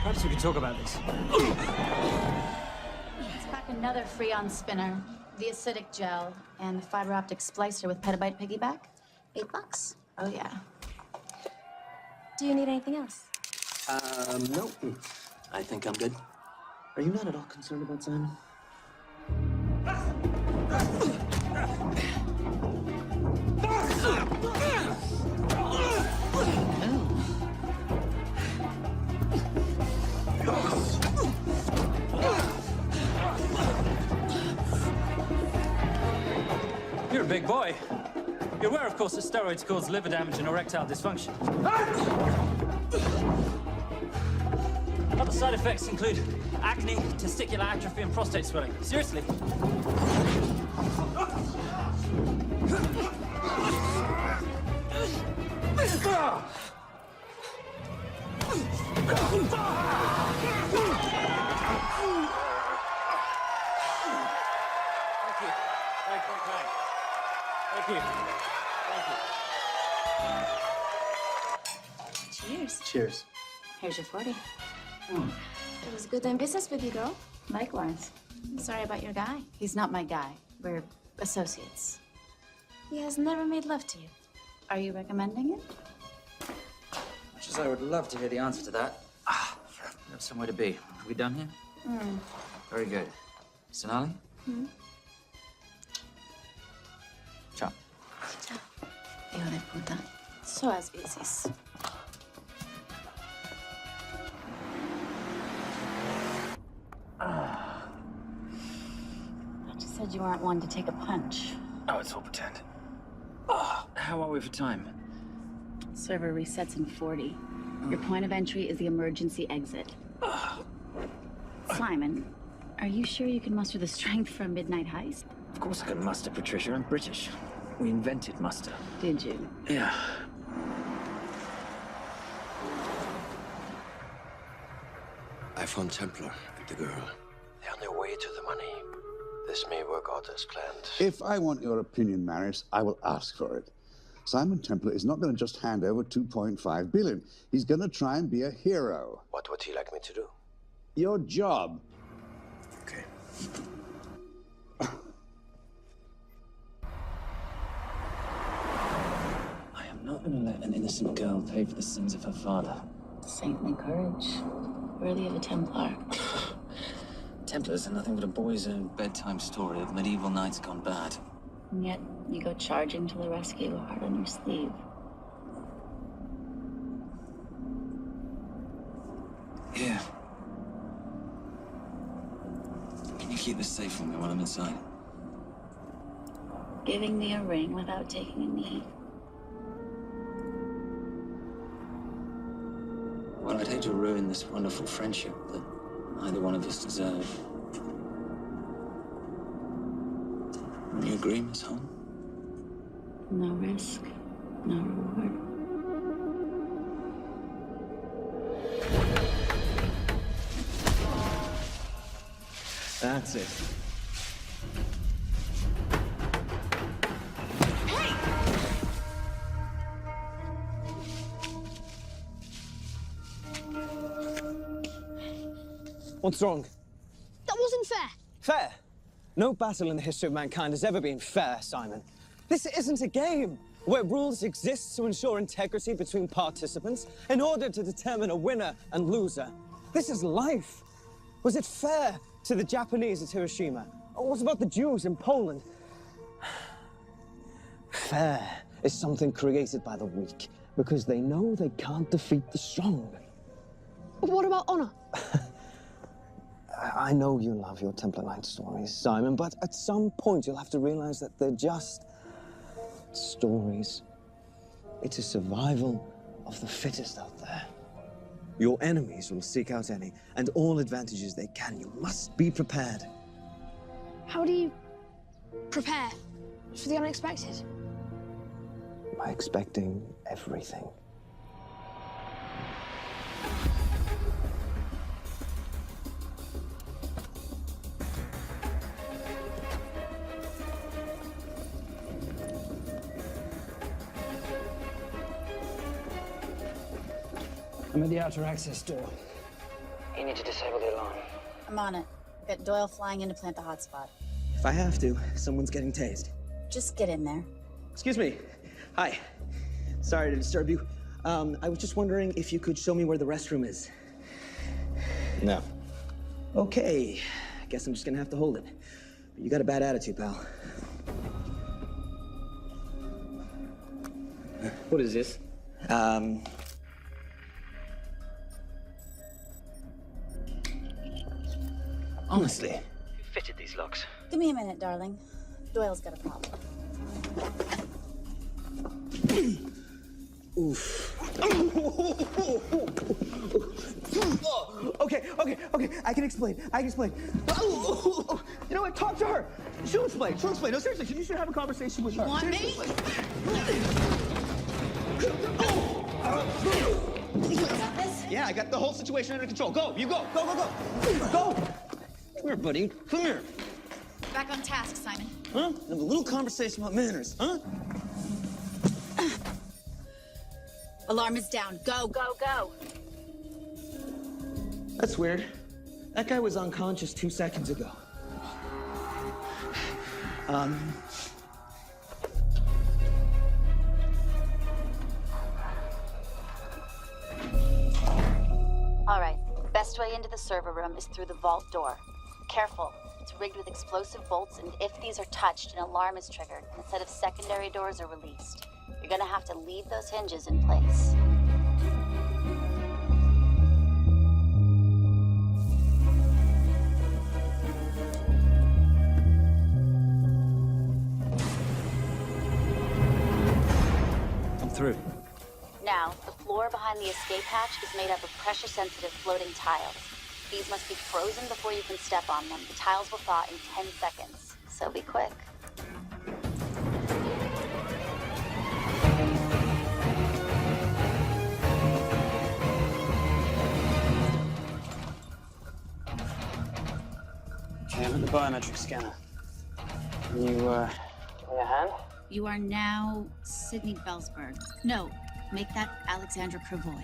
Perhaps we could talk about this. Let's pack another Freon spinner, the acidic gel, and the fiber optic splicer with petabyte piggyback. $8. Oh, yeah. Do you need anything else? Nope. I think I'm good. Are you not at all concerned about Simon? You're a big boy. You're aware, of course, that steroids cause liver damage and erectile dysfunction. Other side effects include acne, testicular atrophy, and prostate swelling. Seriously. Thank you. Cheers. Cheers. Here's your 40. It was good doing business with you, girl. Likewise. I'm sorry about your guy. He's not my guy. We're associates. He has never made love to you. Are you recommending it? Much as I would love to hear the answer to that. We have somewhere to be. Are we done here? Very good. Sonali? Ciao. Hijo de puta. So as veces. You said you weren't one to take a punch. Oh, it's all pretend. How are we for time? Server resets in 40. Your point of entry is the emergency exit. Simon, are you sure you can muster the strength for a midnight heist? Of course I can muster, Patricia. I'm British. We invented muster. Did you? Yeah. I found Templar and the girl. They're on their way to the money. This may work out as planned. If I want your opinion, Maris, I will ask for it. Simon Templar is not going to just hand over 2.5 billion. He's going to try and be a hero. What would he like me to do? Your job. Okay. I am not going to let an innocent girl pay for the sins of her father. Saintly courage, worthy of a Templar. Templars are nothing but a boy's own bedtime story of medieval knights gone bad. And yet, you go charging to the rescue, heart on your sleeve. Here. Can you keep this safe for me while I'm inside? Giving me a ring without taking a knee. Well, I'd hate to ruin this wonderful friendship that neither one of us deserve. You agree, Miss Holm? No risk, no reward. That's it. What's wrong? That wasn't fair. Fair? No battle in the history of mankind has ever been fair, Simon. This isn't a game where rules exist to ensure integrity between participants in order to determine a winner and loser. This is life. Was it fair to the Japanese at Hiroshima? Or what about the Jews in Poland? Fair is something created by the weak because they know they can't defeat the strong. What about honor? I know you love your Templar Knight stories, Simon, but at some point you'll have to realize that they're just stories. It's a survival of the fittest out there. Your enemies will seek out any and all advantages they can. You must be prepared. How do you prepare for the unexpected? By expecting everything. I'm at the outer access door. You need to disable the alarm. I'm on it. Get Doyle flying in to plant the hotspot. If I have to, someone's getting tased. Just get in there. Excuse me. Hi. Sorry to disturb you. I was just wondering if you could show me where the restroom is. No. Okay. I guess I'm just gonna have to hold it. But you got a bad attitude, pal. What is this? Honestly. Who fitted these locks? Give me a minute, darling. Doyle's got a problem. Oof. Okay. I can explain. You know what? Talk to her. She'll explain. No, seriously, you should have a conversation with her. You want me? Yeah, I got the whole situation under control. Go, you go. Go. Come here, buddy. Come here. Back on task, Simon. Huh? Have a little conversation about manners, huh? Alarm is down. Go. That's weird. That guy was unconscious 2 seconds ago. All right. Best way into the server room is through the vault door. Careful. It's rigged with explosive bolts, and if these are touched, an alarm is triggered, and a set of secondary doors are released. You're gonna have to leave those hinges in place. I'm through. Now, the floor behind the escape hatch is made up of pressure-sensitive floating tiles. These must be frozen before you can step on them. The tiles will thaw in 10 seconds, so be quick. Okay, I'm at the biometric scanner. Can you, give me a hand? You are now Sydney Bellsberg. No, make that Alexandra Cravoy.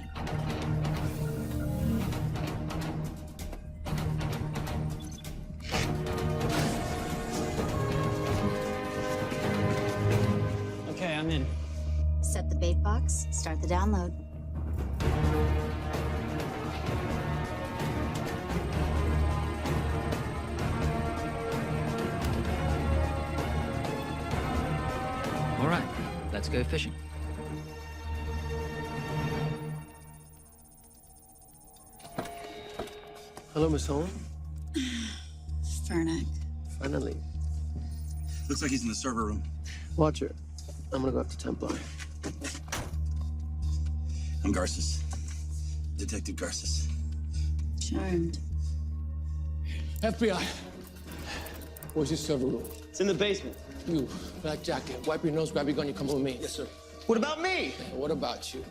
Okay, I'm in. Set the bait box, start the download. Let's go fishing. Hello, Miss Holmes. Fernac. Finally. Looks like he's in the server room. Watcher, I'm gonna go up to Templar. I'm Garces. Detective Garces. Charmed. FBI. Where's your server room? It's in the basement. You, black jacket, wipe your nose, grab your gun, you come with me. Yes, sir. What about me? Yeah, what about you?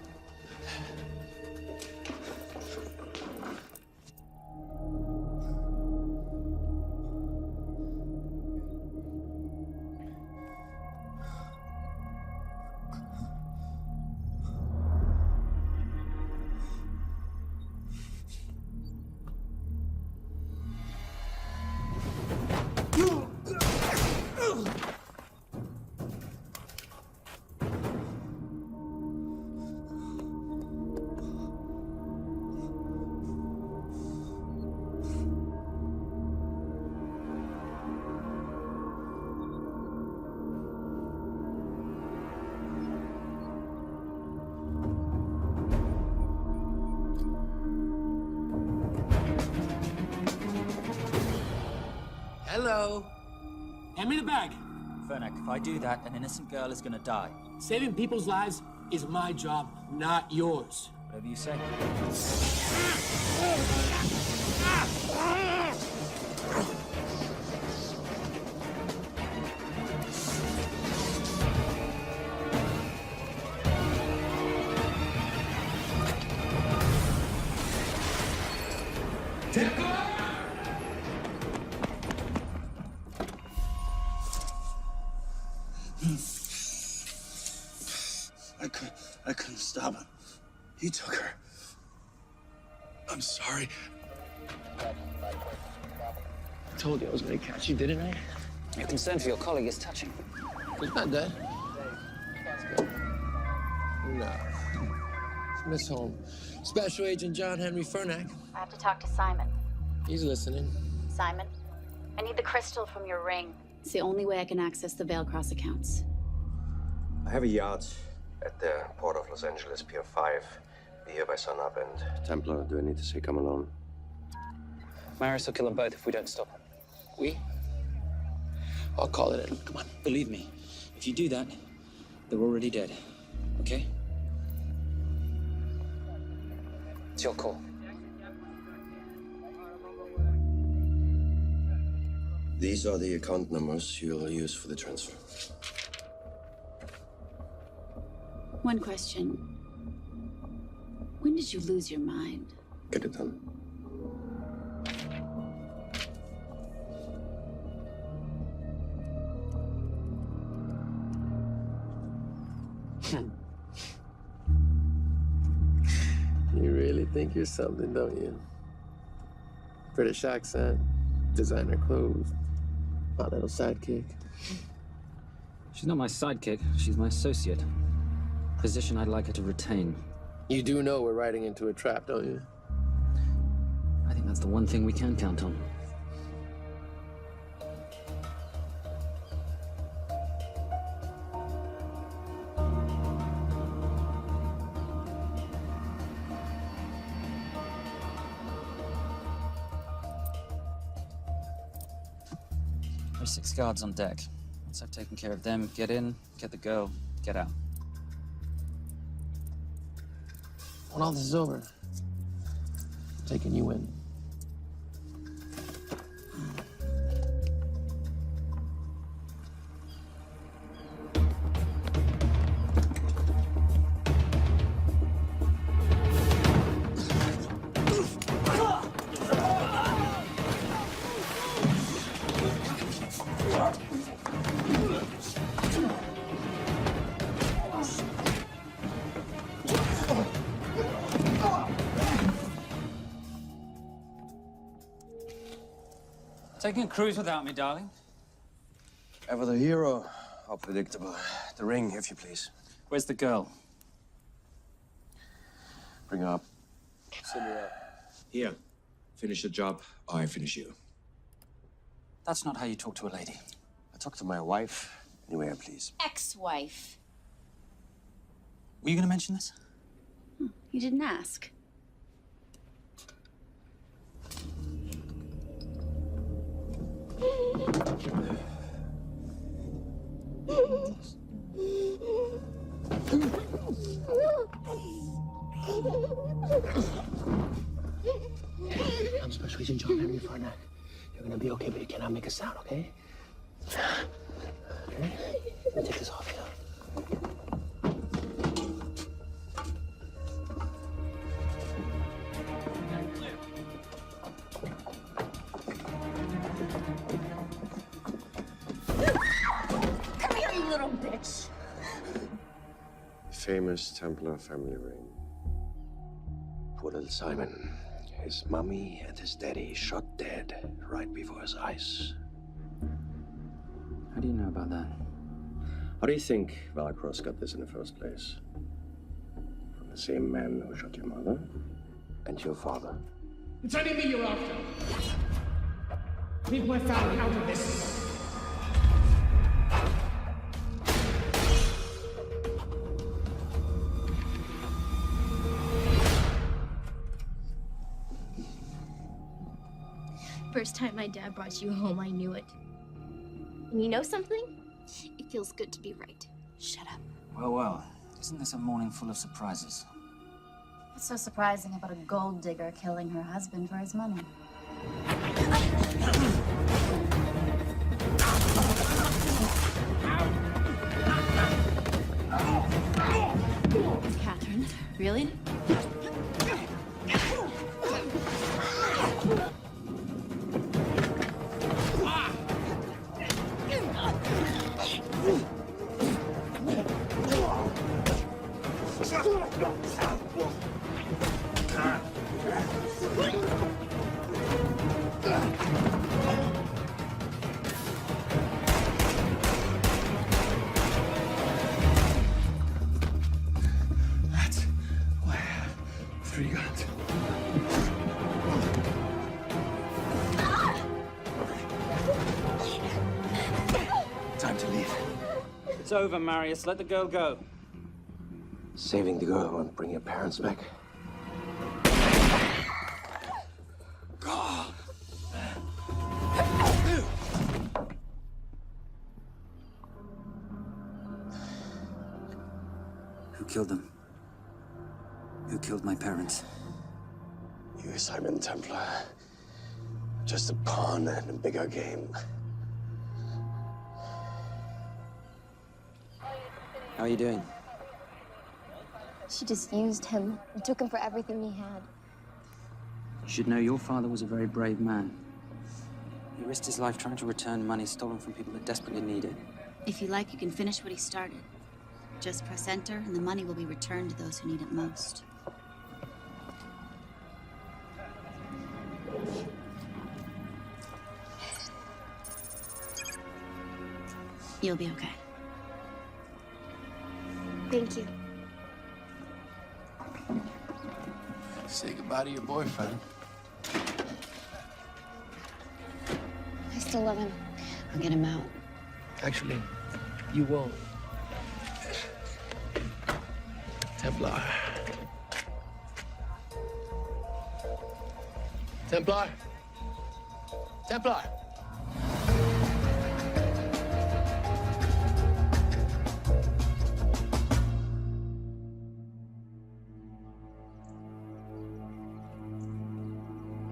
Hello. Hand me the bag. Fernac, if I do that, an innocent girl is gonna die. Saving people's lives is my job, not yours. Whatever you say. I couldn't stop him. He took her. I'm sorry. I told you I was gonna catch you, didn't I? Your concern for your colleague is touching. He's not dead. No. Miss Holmes. Special Agent John Henry Fernac. I have to talk to Simon. He's listening. Simon, I need the crystal from your ring. It's the only way I can access the Veilcross accounts. I have a yacht at the port of Los Angeles, Pier 5. Be here by sunup, and Templar, do I need to say come alone? Maris will kill them both if we don't stop him. We? I'll call it in. Come on. Believe me, if you do that, they're already dead. Okay? It's your call. These are the account numbers you'll use for the transfer. One question. When did you lose your mind? Get it done. You really think you're something, don't you? British accent, designer clothes, my little sidekick. She's not my sidekick. She's my associate. Position I'd like her to retain. You do know we're riding into a trap, don't you? I think that's the one thing we can count on. There's 6 guards on deck. Once I've taken care of them, get in, get the girl, get out. When all this is over, I'm taking you in. Taking a cruise without me, darling? Ever the hero, how predictable. The ring, if you please. Where's the girl? Bring her up. Send her up. Here. Finish the job, or I finish you. That's not how you talk to a lady. I talk to my wife anywhere, please. Ex-wife. Were you going to mention this? You didn't ask. I'm Special Agent John Henry Farnack. You're gonna be okay, but you cannot make a sound, okay? Okay? Let me take this off here. Come here, you little bitch. Famous Templar family ring. Poor little Simon. His mommy and his daddy shot dead right before his eyes. How do you know about that? How do you think Valcross got this in the first place? From the same man who shot your mother and your father. It's only me you're after. Leave my family out of this. First time my dad brought you home, I knew it. And you know something? It feels good to be right. Shut up. Well, well. Isn't this a morning full of surprises? What's so surprising about a gold digger killing her husband for his money? Catherine, really? That's why I have 3 guns. Time to leave. It's over, Marius. Let the girl go. Saving the girl won't bring your parents back. Who killed them? Who killed my parents? You, Simon Templar. Just a pawn in a bigger game. How are you doing? She just used him and took him for everything he had. You should know your father was a very brave man. He risked his life trying to return money stolen from people that desperately need it. If you like, you can finish what he started. Just press enter, and the money will be returned to those who need it most. You'll be okay. Thank you. Say goodbye to your boyfriend. I still love him. I'll get him out. Actually, you won't. Templar. Templar. Templar.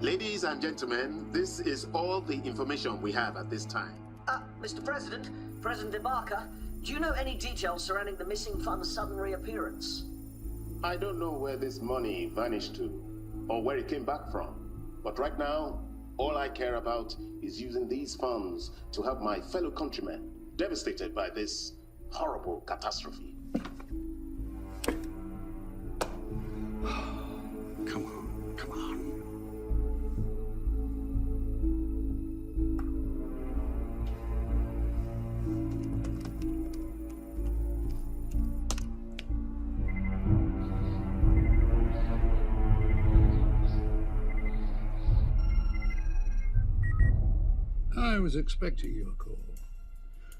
Ladies and gentlemen, this is all the information we have at this time. Mr. President, President Ibaka, do you know any details surrounding the missing fund's sudden reappearance? I don't know where this money vanished to, or where it came back from. But right now, all I care about is using these funds to help my fellow countrymen devastated by this horrible catastrophe. Come on, come on. I was expecting your call.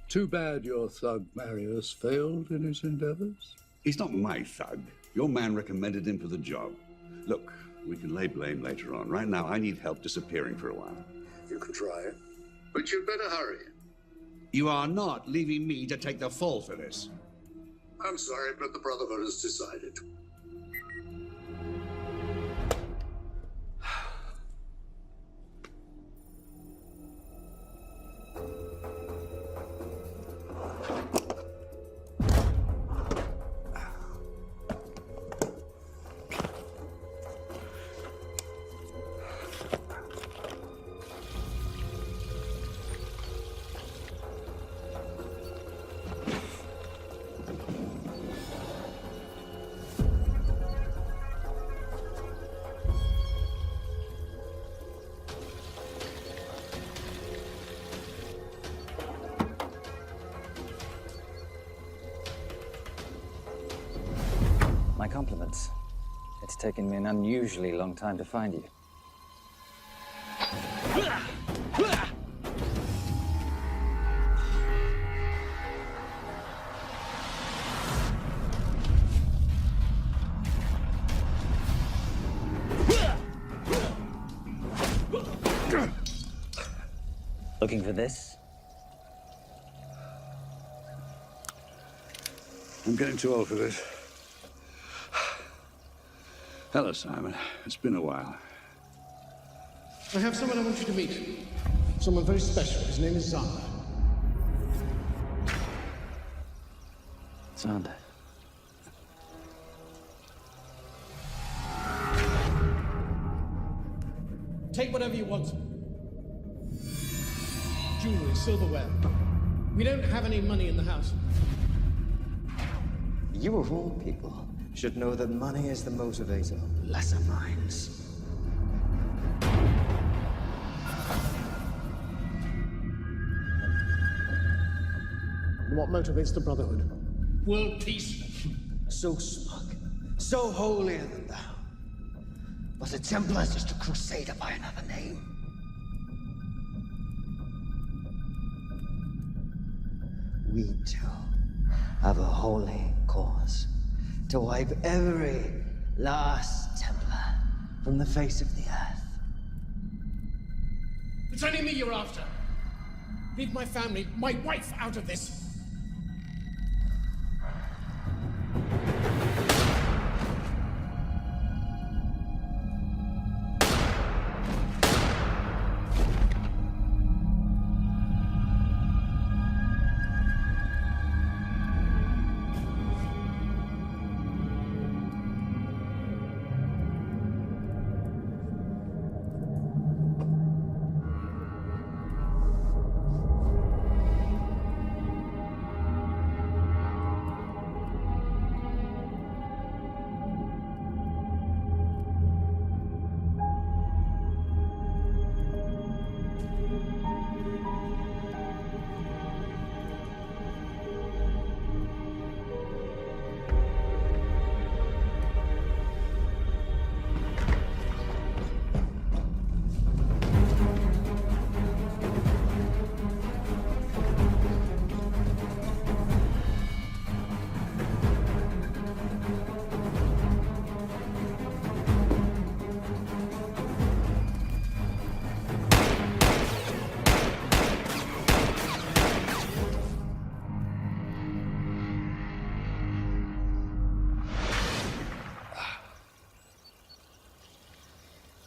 Too bad your thug Marius failed in his endeavors. He's not my thug. Your man recommended him for the job. Look, we can lay blame later on. Right now, I need help disappearing for a while. You can try it, but you'd better hurry. You are not leaving me to take the fall for this. I'm sorry, but the Brotherhood has decided. My compliments. It's taken me an unusually long time to find you. Looking for this? I'm getting too old for this. Hello, Simon. It's been a while. I have someone I want you to meet. Someone very special. His name is Xander. Xander. Take whatever you want. Jewelry, silverware. We don't have any money in the house. You of all people should know that money is the motivator of lesser minds. What motivates the Brotherhood? World peace. So smug, so holier than thou. But the Templars just a crusader by another name. We too have a holy cause to wipe every last Templar from the face of the earth. It's only me you're after. Leave my family, my wife, out of this.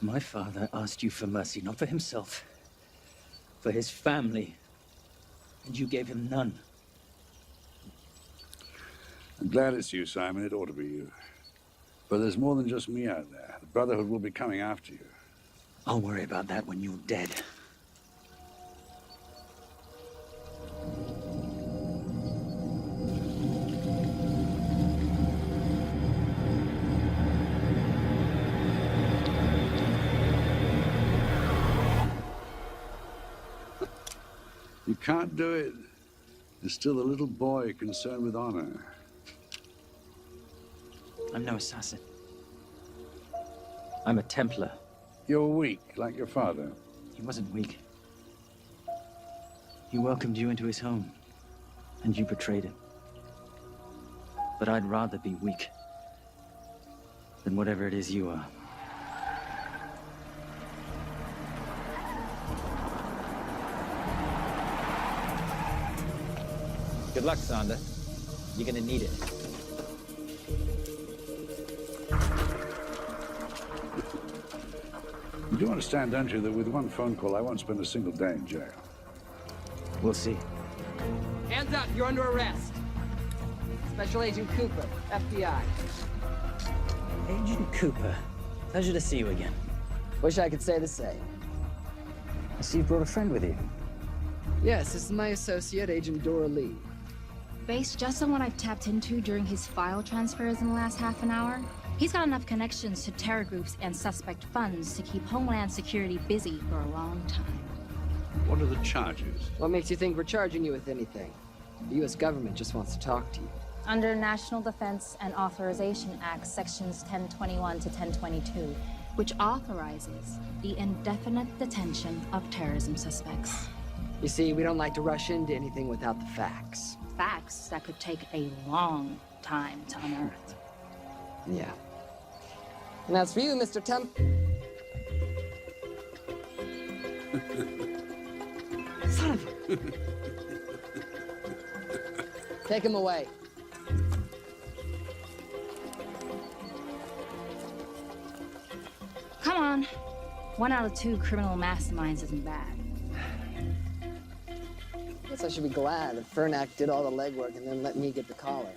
My father asked you for mercy, not for himself, for his family, and you gave him none. I'm glad it's you, Simon. It ought to be you. But there's more than just me out there. The Brotherhood will be coming after you. I'll worry about that when you're dead. You can't do it. There's still a little boy concerned with honor. I'm no assassin. I'm a Templar. You're weak, like your father. He wasn't weak. He welcomed you into his home, and you betrayed him. but I'd rather be weak than whatever it is you are. Good luck, Sander. You're gonna need it. You do understand, don't you, that with one phone call, I won't spend a single day in jail. We'll see. Hands up, you're under arrest. Special Agent Cooper, FBI. Agent Cooper, pleasure to see you again. Wish I could say the same. I see you brought a friend with you. Yes, this is my associate, Agent Dora Lee. Based just on what I've tapped into during his file transfers in the last half an hour, he's got enough connections to terror groups and suspect funds to keep Homeland Security busy for a long time. What are the charges? What makes you think we're charging you with anything? The U.S. government just wants to talk to you. Under National Defense and Authorization Act, sections 1021 to 1022, which authorizes the indefinite detention of terrorism suspects. You see, we don't like to rush into anything without the facts. Facts that could take a long time to unearth. Yeah. And as for you, Mr. Temp... Son of a... Take him away. Come on. 1 out of 2 criminal masterminds isn't bad. Guess I should be glad that Fernak did all the legwork and then let me get the collar.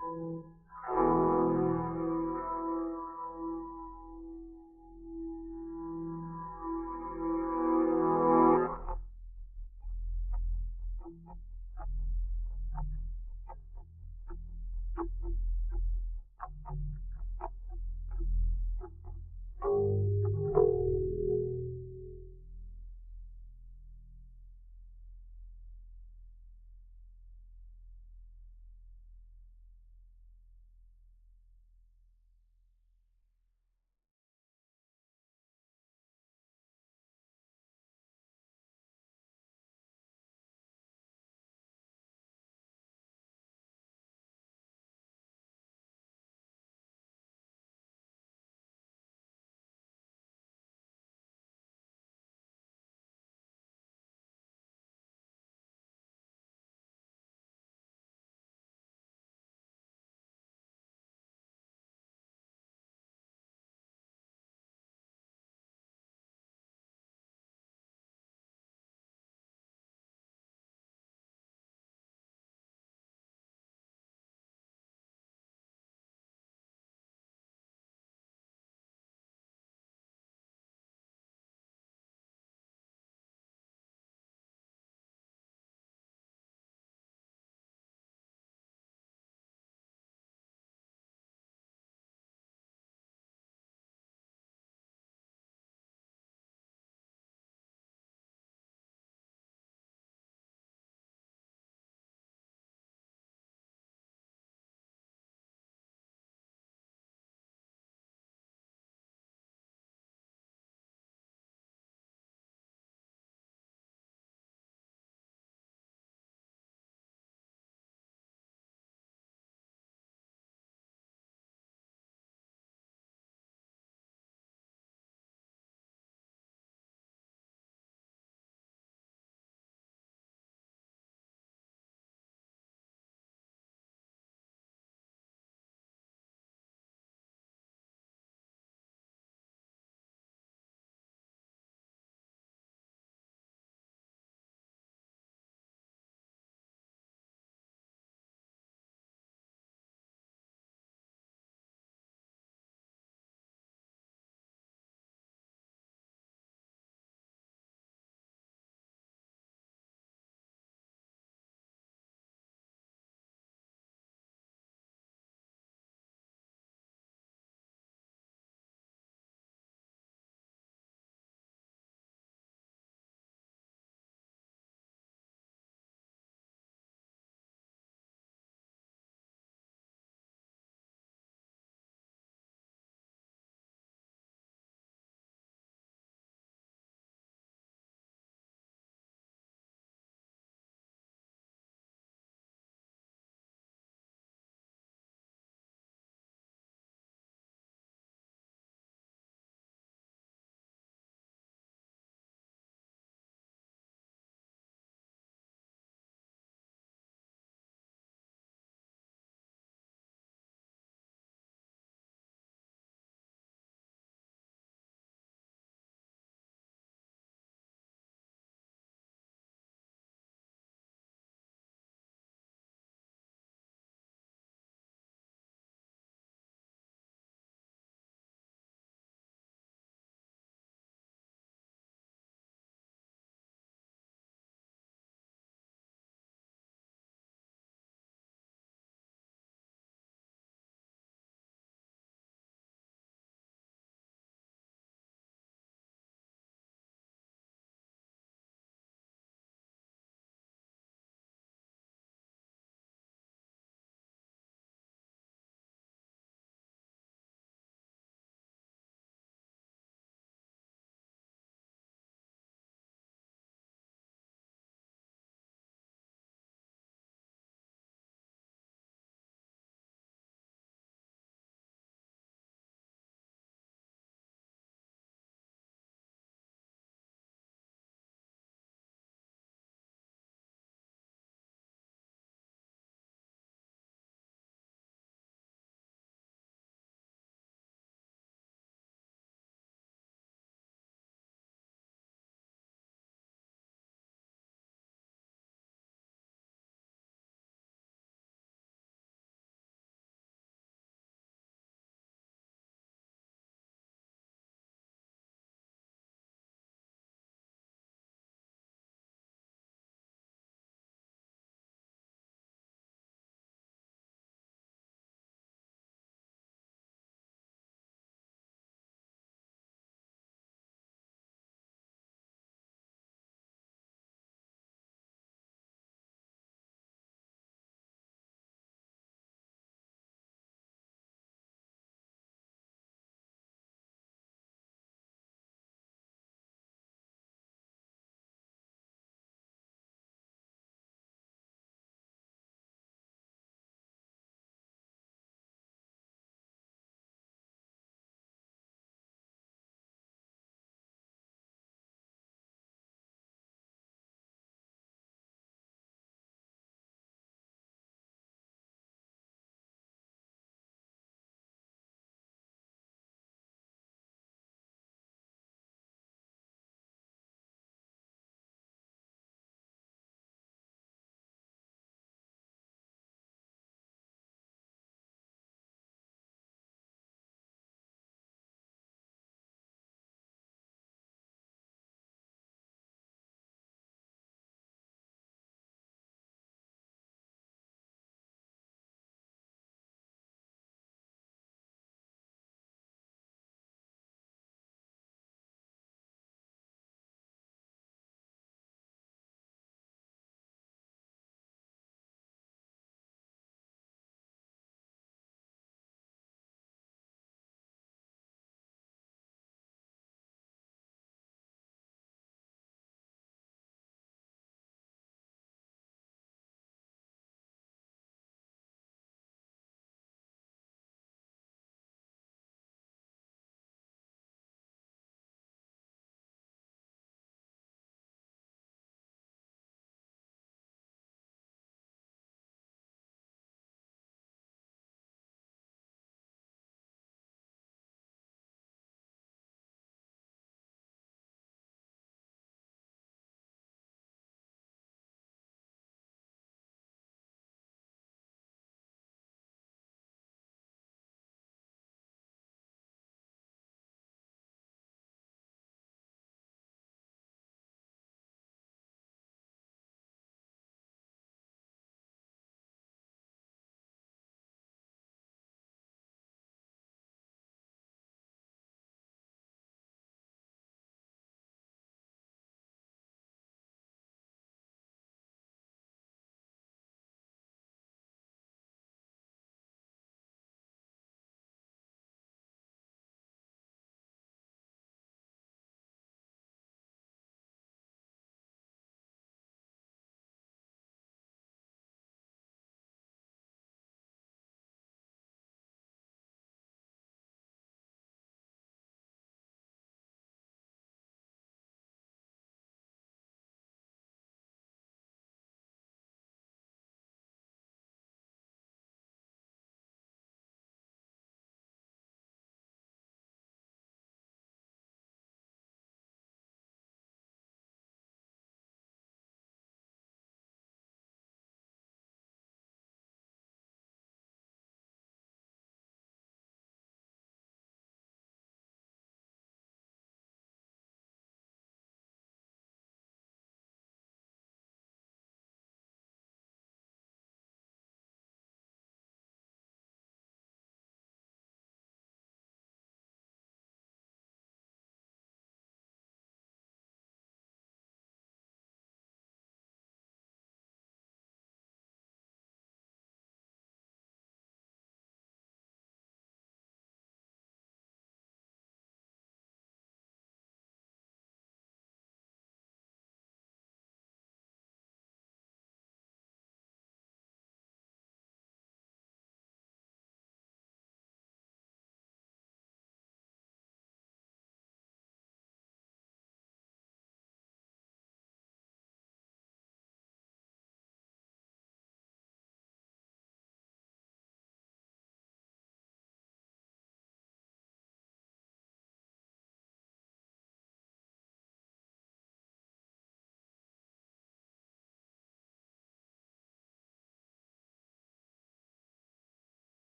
you.